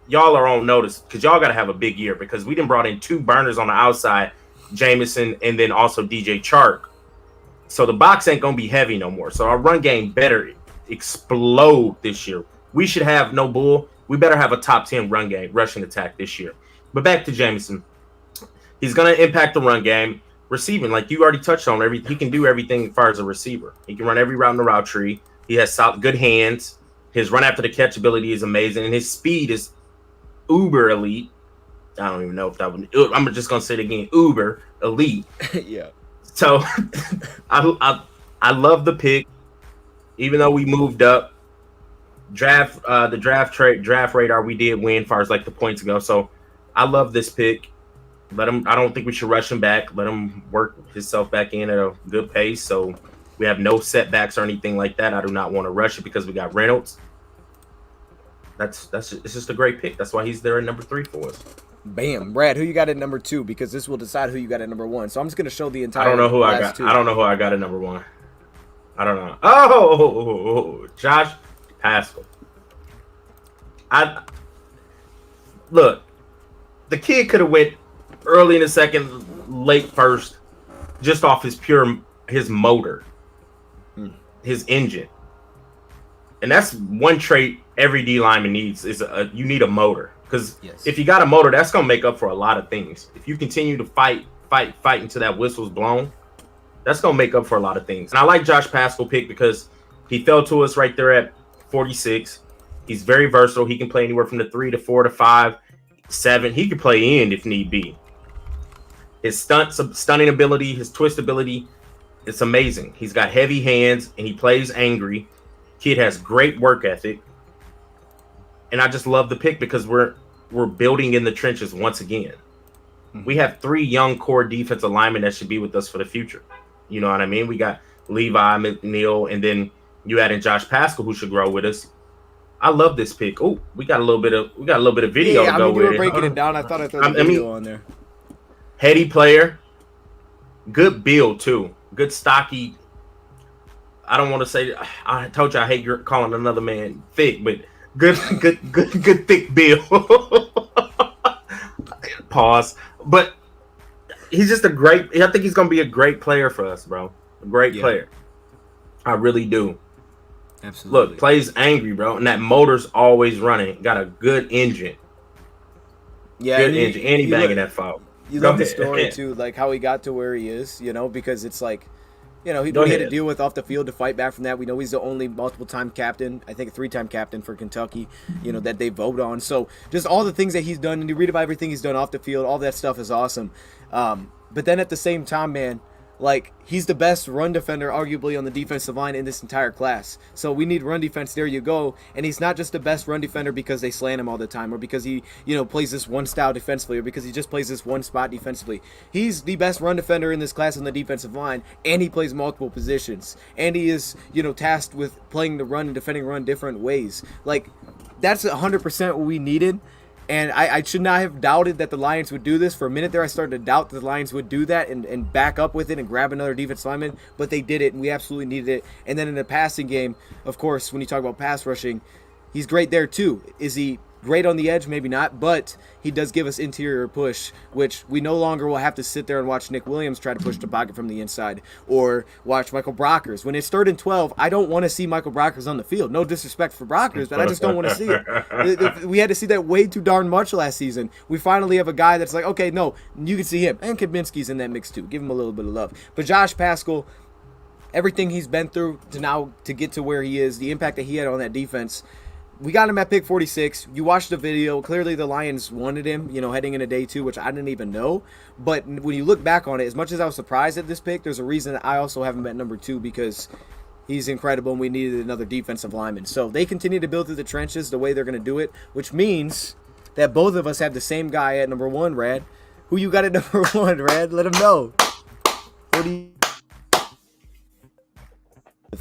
y'all are on notice because y'all got to have a big year, because we done brought in 2 burners on the outside, Jamison and then also DJ Chark. So the box ain't going to be heavy no more. So our run game better explode this year. We should have no bull. We better have a top 10 run game, rushing attack this year. But back to Jamison. He's going to impact the run game. Receiving, like you already touched on, he can do everything as far as a receiver. He can run every route in the route tree. He has good hands. His run after the catch ability is amazing, and his speed is uber elite. I don't even know if that would. I'm just gonna say it again, uber elite. Yeah. So I love the pick, even though we moved up. The draft radar, we did win as far as like the points go. So I love this pick. Let him. I don't think we should rush him back. Let him work himself back in at a good pace, so we have no setbacks or anything like that. I do not want to rush it because we got Reynolds. It's just a great pick. That's why he's there at number 3 for us. Bam, Brad. Who you got at number 2? Because this will decide who you got at number 1. So I'm just gonna show the entire. I don't know who I got. 2. I don't know who I got at number 1. I don't know. Oh, Josh Pascal. Look. The kid could have went early in the second, late first, just off his motor, his engine. And that's one trait every D lineman needs, is you need a motor. Because if you got a motor, that's going to make up for a lot of things. If you continue to fight until that whistle's blown, that's going to make up for a lot of things. And I like Josh Pascal pick because he fell to us right there at 46. He's very versatile. He can play anywhere from the 3 to 4 to 5, 7. He can play end if need be. His stunning ability, his twist ability, it's amazing. He's got heavy hands and he plays angry. Kid has great work ethic. And I just love the pick because we're building in the trenches once again. Mm-hmm. We have 3 young core defensive linemen that should be with us for the future. You know what I mean? We got Levi McNeil, and then you add in Josh Pascal, who should grow with us. I love this pick. Oh, we got a little bit of video to go with it. You were breaking it down. I thought I threw the video on there. Heady player, good build too, good stocky. I don't want to say. I told you I hate calling another man thick, but good thick build. Pause. But he's just a great. I think he's gonna be a great player for us, bro. A great player. I really do. Absolutely. Look, plays angry, bro, and that motor's always running. Got a good engine. Yeah, good engine, and he banging that foul. You love the story too, like how he got to where he is, because it's like You know, he had to deal with off the field to fight back from that. We know he's the only multiple-time captain, I think a 3-time captain for Kentucky, you know, that they vote on. So just all the things that he's done, and you read about everything he's done off the field, all that stuff is awesome. But then at the same time, man, like, he's the best run defender, arguably, on the defensive line in this entire class. So we need run defense. There you go. And he's not just the best run defender because they slant him all the time, or because he, you know, plays this one style defensively, or because he just plays this one spot defensively. He's the best run defender in this class on the defensive line, and he plays multiple positions. And he is, you know, tasked with playing the run and defending run different ways. Like, that's 100% what we needed. And I should not have doubted that the Lions would do this. For a minute there, I started to doubt that the Lions would do that and back up with it and grab another defensive lineman. But they did it, and we absolutely needed it. And then in the passing game, of course, when you talk about pass rushing, he's great there too. Is he great on the edge? Maybe not. But he does give us interior push, which we no longer will have to sit there and watch Nick Williams try to push the pocket from the inside, or watch Michael Brockers. When it's 3rd and 12, I don't want to see Michael Brockers on the field. No disrespect for Brockers, but I just don't want to see it. We had to see that way too darn much last season. We finally have a guy that's like, okay, no, you can see him. And Kaminsky's in that mix too. Give him a little bit of love. But Josh Paschal, everything he's been through to get to where he is, the impact that he had on that defense, we got him at pick 46. You watched the video. Clearly the Lions wanted him, you know, heading into day 2, which I didn't even know. But when you look back on it, as much as I was surprised at this pick, there's a reason that I also have him at number 2, because he's incredible and we needed another defensive lineman. So they continue to build through the trenches the way they're going to do it, which means that both of us have the same guy at number 1, Rad. Who you got at number 1, Rad? Let him know. What do you...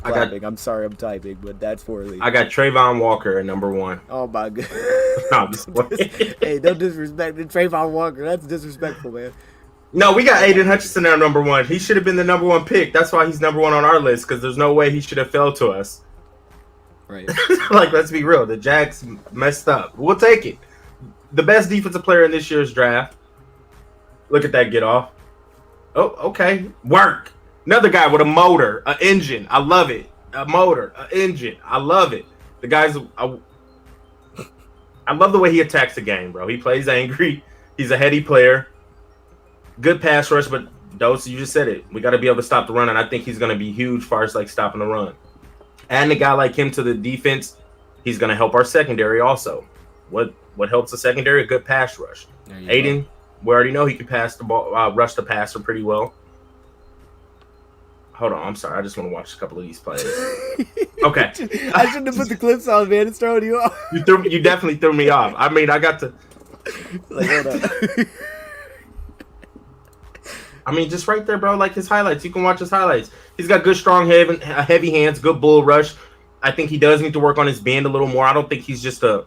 I'm sorry I'm typing, but that's for Lee. I got Trayvon Walker at number 1. Oh my god. No, I'm just Hey, don't disrespect Trayvon Walker. That's disrespectful, man. No, we got Aiden Hutchinson at number 1. He should have been the number 1 pick. That's why he's number 1 on our list, because there's no way he should have fell to us. Right. Like, let's be real. The Jags messed up. We'll take it. The best defensive player in this year's draft. Look at that get off. Oh, okay. Work. Another guy with a motor, an engine. I love it. A motor, an engine. I love it. The guy's... I love the way he attacks the game, bro. He plays angry. He's a heady player. Good pass rush, but Dose, you just said it. We got to be able to stop the run, and I think he's going to be huge as far as, like, stopping the run. Adding a guy like him to the defense, he's going to help our secondary also. What helps the secondary? A good pass rush. Aiden, we already know he can pass the ball, rush the passer pretty well. Hold on, I'm sorry. I just want to watch a couple of these plays. Okay. I shouldn't have put the clips on, man. It's throwing you off. You definitely threw me off. I mean, I got to... Like, hold up. I mean, just right there, bro, like his highlights. You can watch his highlights. He's got good, strong, heavy hands, good bull rush. I think he does need to work on his bend a little more. I don't think he's just a...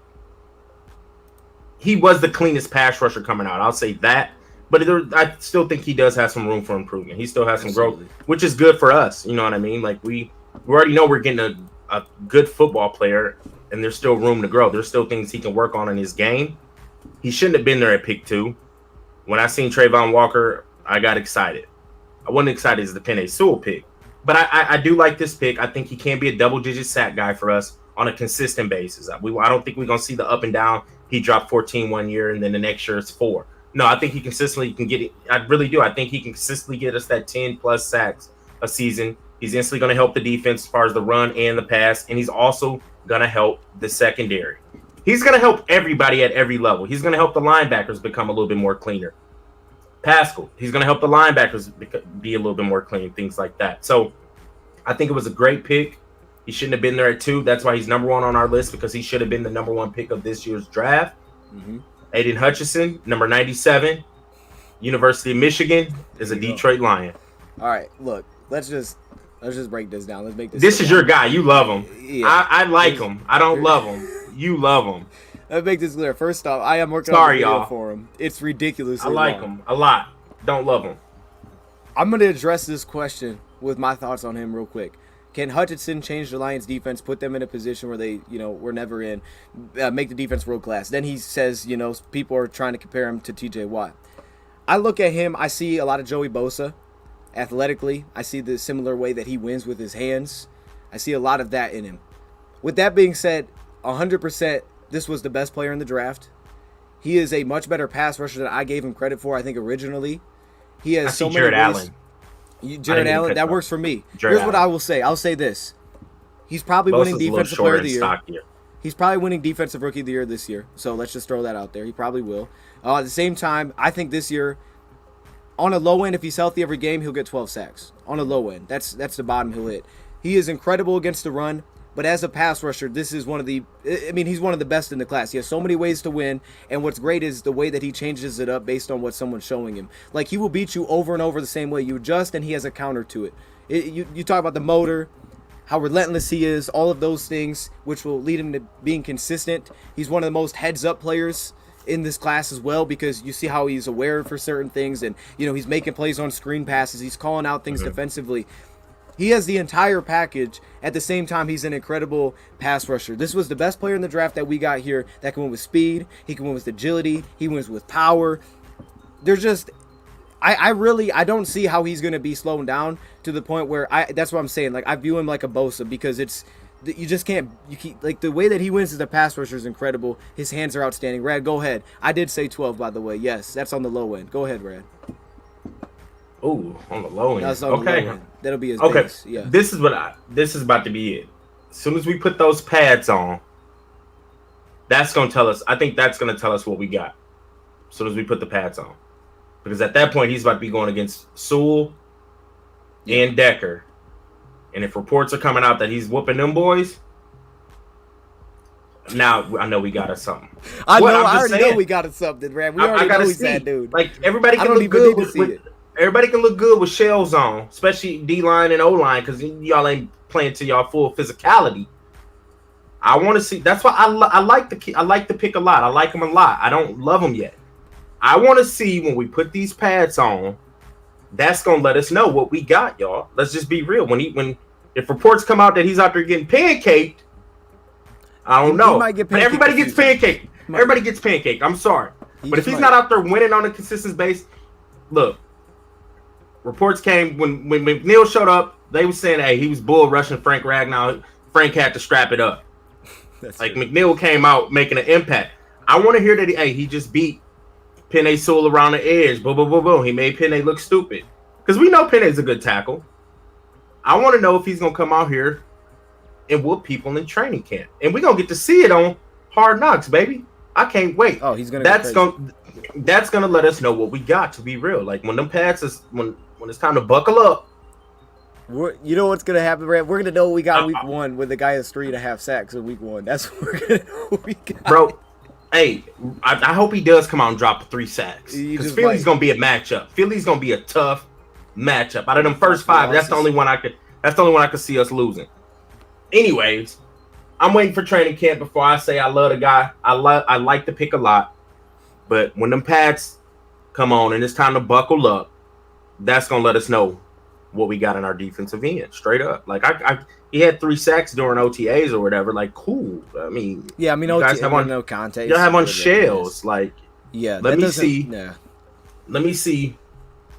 He was the cleanest pass rusher coming out. I'll say that. But I still think he does have some room for improvement. He still has some growth, which is good for us. You know what I mean? Like, we already know we're getting a good football player, and there's still room to grow. There's still things he can work on in his game. He shouldn't have been there at pick 2. When I seen Trayvon Walker, I got excited. I wasn't excited as the Penei Sewell pick. But I do like this pick. I think he can be a double-digit sack guy for us on a consistent basis. I don't think we're going to see the up and down. He dropped 14 one year, and then the next year it's 4. No, I think he consistently can get it. I really do. I think he can consistently get us that 10-plus sacks a season. He's instantly going to help the defense as far as the run and the pass, and he's also going to help the secondary. He's going to help everybody at every level. He's going to help the linebackers become a little bit more cleaner. Paschal, he's going to help the linebackers be a little bit more clean, things like that. So I think it was a great pick. He shouldn't have been there at 2. That's why he's number 1 on our list, because he should have been the number 1 pick of this year's draft. Mm-hmm. Aiden Hutchinson, number 97, University of Michigan, is a Detroit Lion. All right, look, let's just break this down. Let's make this. This is your guy. You love him. Yeah. I like him. I don't love him. You love him. Let's make this clear. First off, I am working on a video for him. It's ridiculous. I like him a lot. Don't love him. I'm going to address this question with my thoughts on him real quick. Can Hutchinson change the Lions' defense, put them in a position where they, were never in, make the defense world class? Then he says, people are trying to compare him to T.J. Watt. I look at him, I see a lot of Joey Bosa athletically. I see the similar way that he wins with his hands. I see a lot of that in him. With that being said, 100%, this was the best player in the draft. He is a much better pass rusher than I gave him credit for, I think, originally. He has so many ways. Allen. Jared Allen, that works for me. Here's what I will say. I'll say this. He's probably winning Defensive Player of the Year. He's probably winning Defensive Rookie of the Year this year. So let's just throw that out there. He probably will. At the same time, I think this year, on a low end, if he's healthy every game, he'll get 12 sacks. On a low end. That's the bottom he'll hit. He is incredible against the run. But as a pass rusher, this is he's one of the best in the class. He has so many ways to win, and what's great is the way that he changes it up based on what someone's showing him. Like, he will beat you over and over the same way. You adjust, and he has a counter to it. You talk about the motor, how relentless he is, all of those things, which will lead him to being consistent. He's one of the most heads-up players in this class as well, because you see how he's aware for certain things, and, he's making plays on screen passes. He's calling out things defensively. He has the entire package. At the same time, he's an incredible pass rusher. This was the best player in the draft that we got here that can win with speed. He can win with agility. He wins with power. There's just, I don't see how he's going to be slowing down to the point where that's what I'm saying. Like, I view him like a Bosa, because you just can't, like, the way that he wins as a pass rusher is incredible. His hands are outstanding. Rad, go ahead. I did say 12, by the way. Yes, that's on the low end. Go ahead, Rad. Oh, on the low end. That's on the low end. That'll be his base. Yeah. This is about to be it. As soon as we put those pads on, that's gonna tell us. I think that's gonna tell us what we got. As soon as we put the pads on, because at that point he's about to be going against Sewell and Decker, and if reports are coming out that he's whooping them boys, now I know we got us something. I already know we got us something, man. We already know he's that dude. Like, everybody can look good with everybody can look good with shells on, especially D-line and O-line, because y'all ain't playing to y'all full physicality. I want to see. That's why I like the pick a lot. I like him a lot. I don't love him yet. I want to see when we put these pads on. That's gonna let us know what we got, y'all. Let's just be real. If reports come out that he's out there getting pancaked, I don't know. But everybody gets pancaked. Everybody gets pancaked. I'm sorry, but if he's not out there winning on a consistent base, look. Reports came when McNeil showed up. They were saying, "Hey, he was bull rushing Frank Ragnow. Frank had to strap it up." Like, McNeil came out making an impact. I want to hear that. He just beat Penei Sewell around the edge. Boom, boom, boom, boom. He made Penei look stupid, because we know Penei's a good tackle. I want to know if he's gonna come out here and whoop people in training camp, and we're gonna get to see it on Hard Knocks, baby. I can't wait. Oh, he's gonna. That's gonna let us know what we got. To be real, like, when them pads is when it's time to buckle up. You know what's gonna happen, Brad? We're gonna know what we got week 1 when the guy has 3.5 sacks in week 1. That's what we're gonna know what we got. Bro, hey, I hope he does come out and drop the 3 sacks, because Philly's gonna be a matchup. Philly's gonna be a tough matchup. Out of them first 5, that's the only one I could see us losing. Anyways, I'm waiting for training camp before I say I love the guy. I like the pick a lot, but when them pads come on and it's time to buckle up, that's gonna let us know what we got in our defensive end, straight up. Like, he had 3 sacks during OTAs or whatever. Like, cool. I mean, yeah. I mean, OTAs have no context. You have on shells. Like, yeah. Let me see. Yeah. Let me see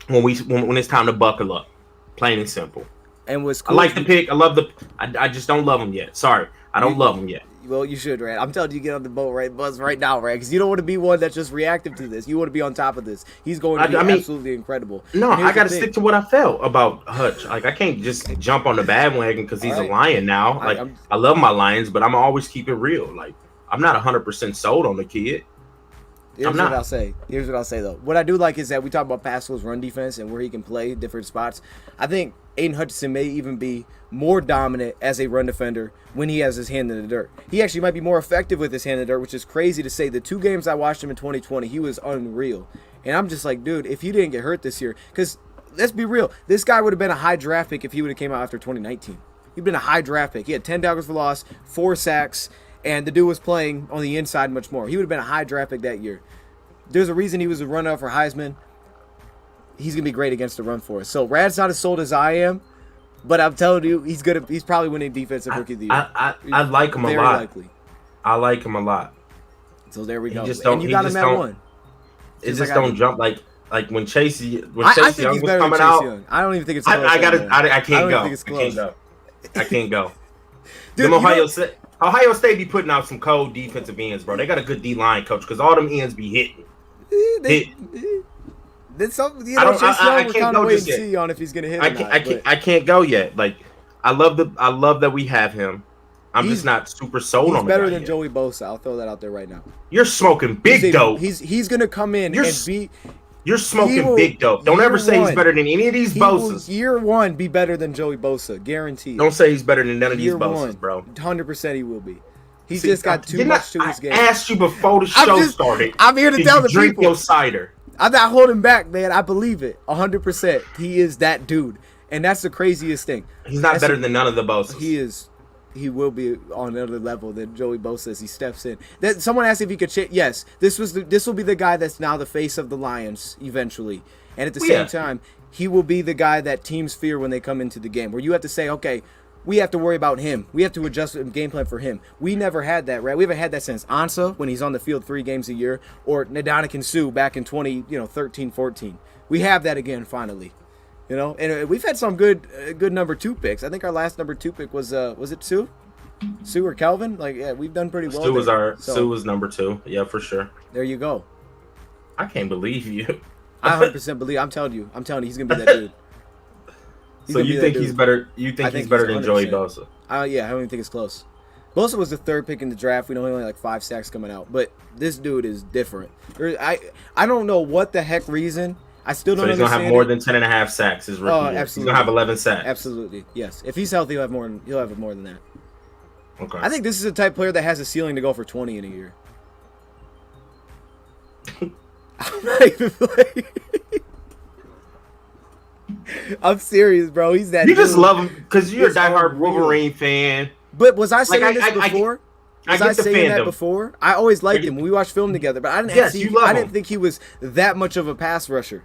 when it's time to buckle up. Plain and simple. And what's cool, I like the pick. I love I just don't love him yet. Sorry, I don't love him yet. Well, you should, Rand. I'm telling you, get on the boat, Buzz, right now, Rand, because you don't want to be one that's just reactive to this. You want to be on top of this. He's going to be absolutely incredible. No, I got to stick to what I felt about Hutch. Like, I can't just jump on the bandwagon because he's a Lion now. Like, I love my Lions, but I'm always keep it real. Like, I'm not 100% sold on the kid. Here's what I'll say, though. What I do like is that we talk about Pascal's run defense and where he can play different spots. I think Aiden Hutchinson may even be more dominant as a run defender when he has his hand in the dirt. He actually might be more effective with his hand in the dirt, which is crazy to say. The 2 games I watched him in 2020, he was unreal. And I'm just like, dude, if he didn't get hurt this year, because let's be real, this guy would have been a high draft pick if he would have came out after 2019. He'd been a high draft pick. He had 10 tackles for loss, 4 sacks, and the dude was playing on the inside much more. He would have been a high draft pick that year. There's a reason he was a runner for Heisman. He's going to be great against the run for us. So Rad's not as sold as I am, but I'm telling you, he's probably winning Defensive Rookie of the Year. I like him a lot. Very likely. I like him a lot. So there we go. And you got him at 1. It just don't jump like when Chase Young was coming out. I don't even think it's close. I can't go. I can't go. Dude, Ohio State be putting out some cold defensive ends, bro. They got a good D-line coach because all them ends be hitting. Then some, I don't. Chase I Young, we're can't kind of go wait just and yet. see on if he's gonna hit. I or can't. not, I can't. I can't go yet. Like I love that we have him. I'm just not super sold He's on. better than yet. Joey Bosa. I'll throw that out there right now. You're smoking big dope. He's gonna come in and be. You're smoking big dope. Don't ever say he's better than any of these Bosas. Year one, be better than Joey Bosa, guaranteed. Don't say he's better than none of these Bosas, bro. 100% he will be. He's just got too much to his game. I asked you before the show started. I'm here to tell the drink people. Your cider. I'm not holding back, man. I believe it 100%. He is that dude, and that's the craziest thing. He's not better than none of the Bosas. He is. He will be on another level than Joey Bosa as he steps in. That someone asked if he could change. Yes, this will be the guy that's now the face of the Lions eventually, and at the same time, he will be the guy that teams fear when they come into the game. Where you have to say, okay, we have to worry about him. We have to adjust the game plan for him. We never had that, right? We haven't had that since Ansah when he's on the field 3 games a year, or Ndamukong Suh back in 2013, 14. We have that again finally. And we've had some good number 2 picks. I think our last number 2 pick was it Suh? Suh or Kelvin? Like, yeah, we've done pretty well. Suh was number 2. Yeah, for sure. There you go. I can't believe you. I 100% believe. I'm telling you, he's gonna be that dude. So you think he's better? You think he's better than Joey Bosa? Yeah, I don't even think it's close. Bosa was the 3rd pick in the draft. We know he only like 5 sacks coming out, but this dude is different. I don't know what the heck reason. I still don't understand. So he's gonna have more than 10.5 sacks his rookie year. Absolutely. He's gonna have 11 sacks. Absolutely, yes. If he's healthy, he'll have more than that. Okay. I think this is the type of player that has a ceiling to go for 20 in a year. I'm not even playing. I'm serious, bro. He's that. You just love him because you're a diehard Wolverine fan. But was I saying this before? Was I saying that before? I always liked him when we watched film together, but I didn't think he was that much of a pass rusher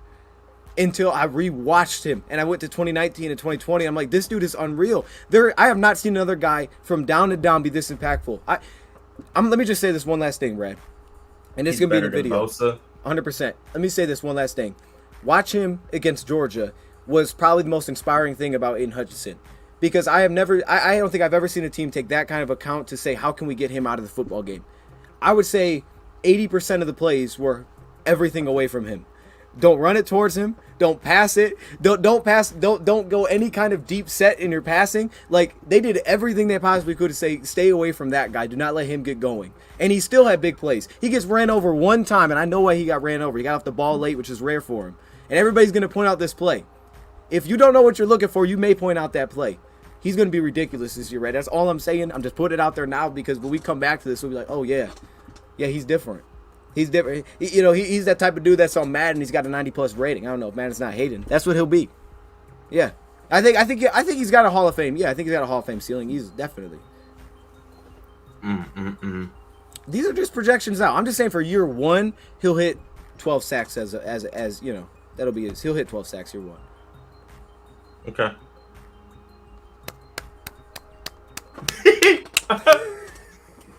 until I rewatched him and I went to 2019 and 2020. I'm like, this dude is unreal. I have not seen another guy from down to down be this impactful. Let me just say this one last thing, Brad, and this is gonna be in the video. 100%. Let me say this one last thing. Watch him against Georgia was probably the most inspiring thing about Aiden Hutchinson. Because I don't think I've ever seen a team take that kind of account to say, how can we get him out of the football game? I would say 80% of the plays were everything away from him. Don't run it towards him. Don't pass it. Don't go any kind of deep set in your passing. Like, they did everything they possibly could to say, stay away from that guy. Do not let him get going. And he still had big plays. He gets ran over one time, and I know why he got ran over. He got off the ball late, which is rare for him. And everybody's going to point out this play. If you don't know what you're looking for, you may point out that play. He's going to be ridiculous this year, right? That's all I'm saying. I'm just putting it out there now because when we come back to this, we'll be like, oh, yeah, he's different. He's different. He's that type of dude that's on Madden. He's got a 90+ rating. I don't know if Madden's not hating. That's what he'll be. Yeah. I think he's got a Hall of Fame. Yeah, I think he's got a Hall of Fame ceiling. He's definitely. These are just projections out. I'm just saying for year 1, he'll hit 12 sacks as that'll be his. He'll hit 12 sacks year 1. Okay.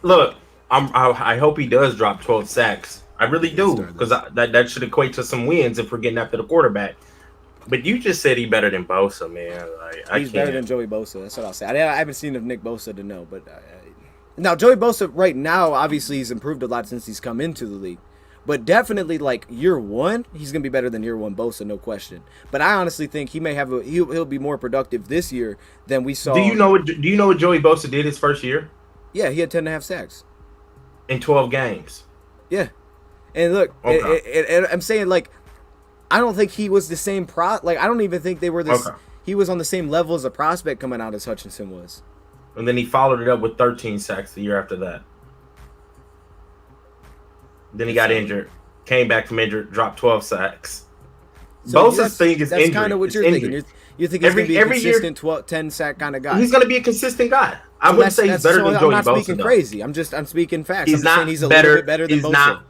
Look, I hope he does drop 12 sacks. I really do, because that should equate to some wins if we're getting after the quarterback. But you just said he's better than Bosa, man. He's better than Joey Bosa. That's what I'll say. I haven't seen enough Nick Bosa to know, but now Joey Bosa right now, obviously he's improved a lot since he's come into the league. But definitely, like, year 1, he's gonna be better than year 1 Bosa, no question. But I honestly think he may have he'll be more productive this year than we saw. Do you know what Joey Bosa did his first year? Yeah, he had 10.5 sacks in 12 games. Yeah, and look, and I'm saying, like, I don't think he was the same I don't even think they were this. Okay. He was on the same level as a prospect coming out as Hutchinson was. And then he followed it up with 13 sacks the year after that. Then he got injured, came back from injured, dropped 12 sacks. So Bosa's thing is injury. That's kind of what you're thinking. You think he's going to be a consistent 10-sack kind of guy. He's going to be a consistent guy. I wouldn't say he's better than Joey Bosa. I'm not speaking crazy. I'm speaking facts. He's not he's a little bit better than Bosa. He's not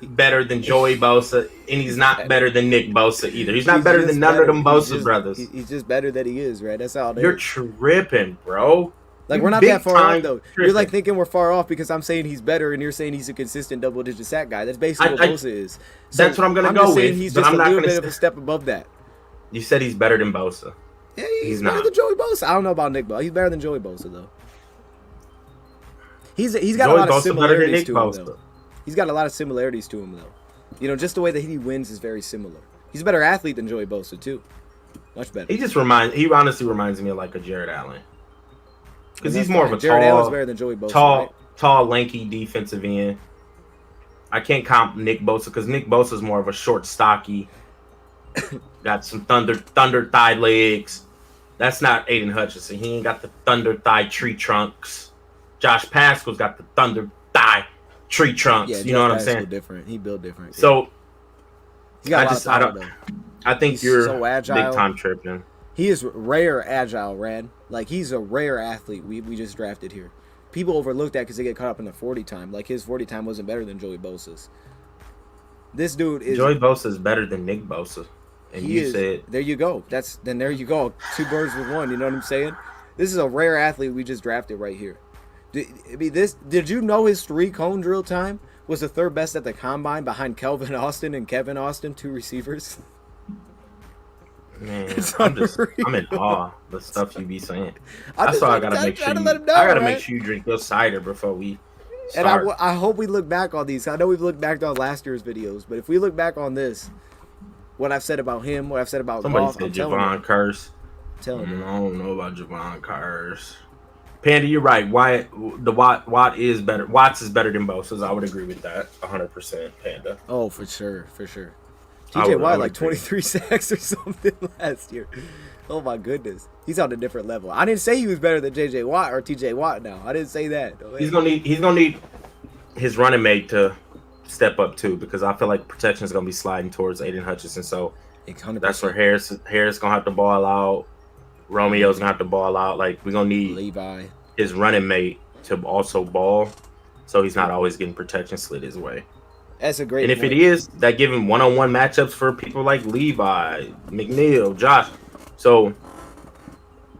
better than Joey Bosa, and he's not better than Nick Bosa either. He's not better than none of them Bosa brothers. He's just better that he is, right? That's all. You're tripping, bro. Like, we're not that far off, though. You're, like, thinking we're far off because I'm saying he's better, and you're saying he's a consistent double-digit sack guy. That's basically what Bosa is. So that's what I'm going to go with. Saying he's just a little bit of a step above that. You said he's better than Bosa. Yeah, he's better than Joey Bosa. I don't know about Nick Bosa. He's better than Joey Bosa, though. He's got a lot of similarities to him, though. He's got a lot of similarities to him, though. Just the way that he wins is very similar. He's a better athlete than Joey Bosa too. Much better. He honestly reminds me of like a Jared Allen. Because he's more of a Jared Allen's better than Joey Bosa. Tall, lanky defensive end. I can't comp Nick Bosa because Nick Bosa is more of a short, stocky. Got some thunder thigh legs. That's not Aiden Hutchinson. He ain't got the thunder thigh tree trunks. Josh Pascal's got the thunder thigh tree trunks. Yeah, you know what I'm saying? Different. He built different. So he got I think he's you're so agile. big time tripping. He is rare agile, Rad. Like he's a rare athlete. We just drafted here. People overlook that because they get caught up in the 40 time. Like his 40 time wasn't better than Joey Bosa's. This dude is Joey Bosa is better than Nick Bosa. And you said there you go. There you go. 2 birds with one. You know what I'm saying? This is a rare athlete we just drafted right here. Did you know his 3-cone drill time was the 3rd best at the combine behind Kelvin Austin and Kevin Austin, 2 receivers? Man, I'm in awe the stuff you be saying. That's why I gotta make sure make sure you drink your cider before we start. And I hope we look back on these. I know we've looked back on last year's videos, but if we look back on this, what I've said about him, what I've said about somebody golf, said Javon Curse. I don't know about Javon Curse. Panda, you're right. Watt is better. Watts is better than Bosa's. I would agree with that 100%. Panda. Oh, for sure. TJ Watt like 23 sacks or something last year. Oh my goodness, he's on a different level. I didn't say he was better than JJ Watt or TJ Watt. Now I didn't say that. He's gonna need his running mate to step up too, because I feel like protection is gonna be sliding towards Aiden Hutchinson. So 100%. That's where Harris gonna have to ball out. Romeo's gonna have to ball out. Like we're gonna need Levi, his running mate, to also ball, so he's not always getting protection slid his way. That's a great. And if it is, that give him one-on-one matchups for people like Levi, McNeil, Josh. So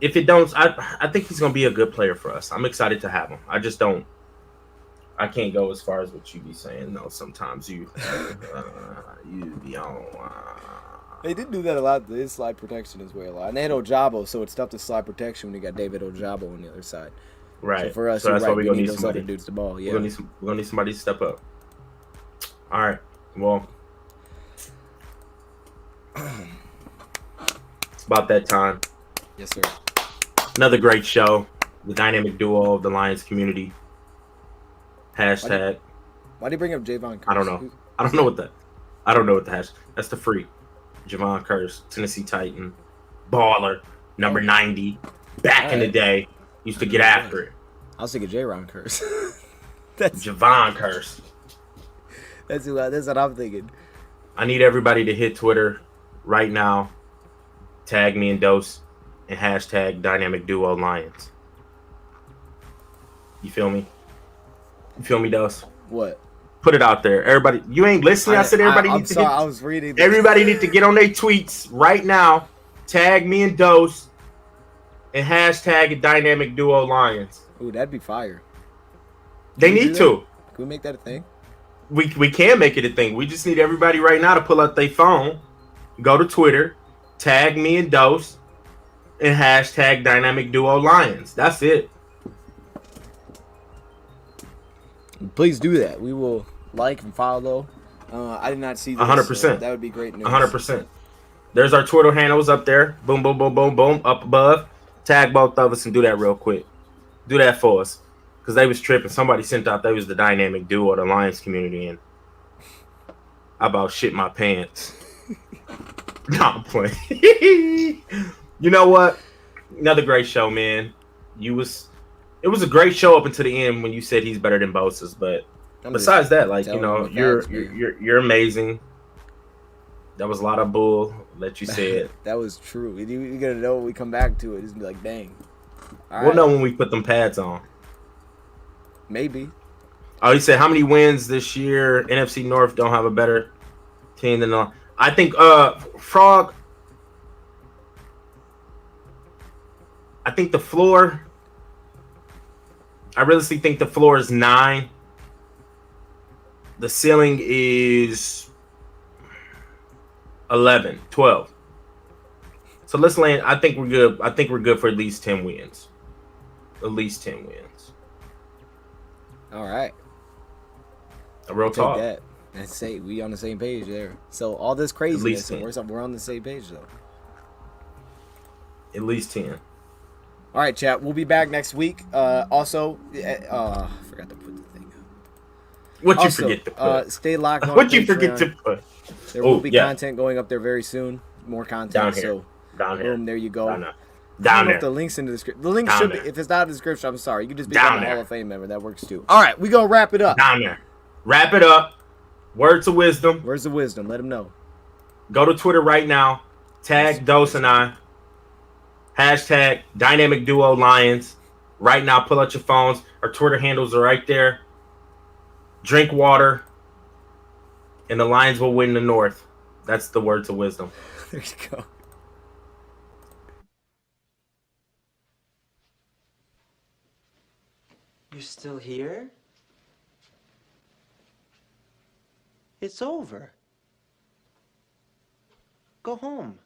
if it don't, I think he's gonna be a good player for us. I'm excited to have him. I can't go as far as what you be saying. No, sometimes you be on. They did do that a lot. They slide protection as well a lot. And they had Ojabo, so it's tough to slide protection when you got David Ojabo on the other side. Right. So for us, that's why we're gonna need those somebody. other dudes to ball. Yeah. We're gonna need somebody to step up. All right. Well, it's about that time. Yes, sir. Another great show. The dynamic duo of the Lions community. Hashtag. Why do you bring up Javon Curse? I don't know. I don't know what the hash. That's the freak. Javon Curse, Tennessee Titan, baller, number 90. Back in the day, used to get after it. I was thinking J-Ron Curse. That's Javon Curse. That's what I'm thinking. I need everybody to hit Twitter right now. Tag me and Dose and hashtag Dynamic Duo Lions. You feel me? You feel me, Dose? What? Put it out there. Everybody, you ain't listening. I said everybody needs to hit. I was reading. Everybody need to get on their tweets right now. Tag me and Dose and hashtag Dynamic Duo Lions. Ooh, that'd be fire. They need to. Can we make that a thing? We can make it a thing. We just need everybody right now to pull out their phone, go to Twitter, tag me and Dose, and hashtag Dynamic Duo Lions. That's it. Please do that. We will like and follow. I did not see this. 100%. So that would be great news. 100%. There's our Twitter handles up there. Boom, boom, boom, boom, boom. Up above. Tag both of us and do that real quick. Do that for us. Because they was tripping. Somebody sent out they was the dynamic duo of the Lions community. And I about shit my pants. No, I'm playing. You know what? Another great show, man. It was a great show up until the end when you said he's better than Bosa's. But besides that, like, you know, you're amazing. That was a lot of bull that you said. That was true. You're gonna know when we come back to it. It's gonna be like, dang. We'll know when we put them pads on. Maybe. Oh, he said how many wins this year? NFC North don't have a better team than the. I think Frog. I think the floor. I really think the floor is 9. The ceiling is 11, 12. So let's land. I think we're good. I think we're good for at least 10 wins. At least 10 wins. All right. A real talk. That. Let's say we on the same page there. So all this craziness, and we're on the same page though. At least 10. All right, chat. We'll be back next week. Also, I forgot to put the thing up. What you forget to put? Stay locked on What you Patreon. forget to put? There will be content going up there very soon. More content. Down here. So, Down here. boom, there you go. Down there. I Down don't know there. if the link's in the description. The link Down should be. there. If it's not in the description, I'm sorry. You can just Down become a there. Hall of Fame member. That works too. All right, we gonna wrap it up. Down there. Wrap it up. Words of wisdom. Where's the wisdom? Let him know. Go to Twitter right now. Tag Dose and I. Hashtag Dynamic Duo Lions. Right now, pull out your phones. Our Twitter handles are right there. Drink water. And the Lions will win the North. That's the words of wisdom. There you go. You're still here? It's over. Go home.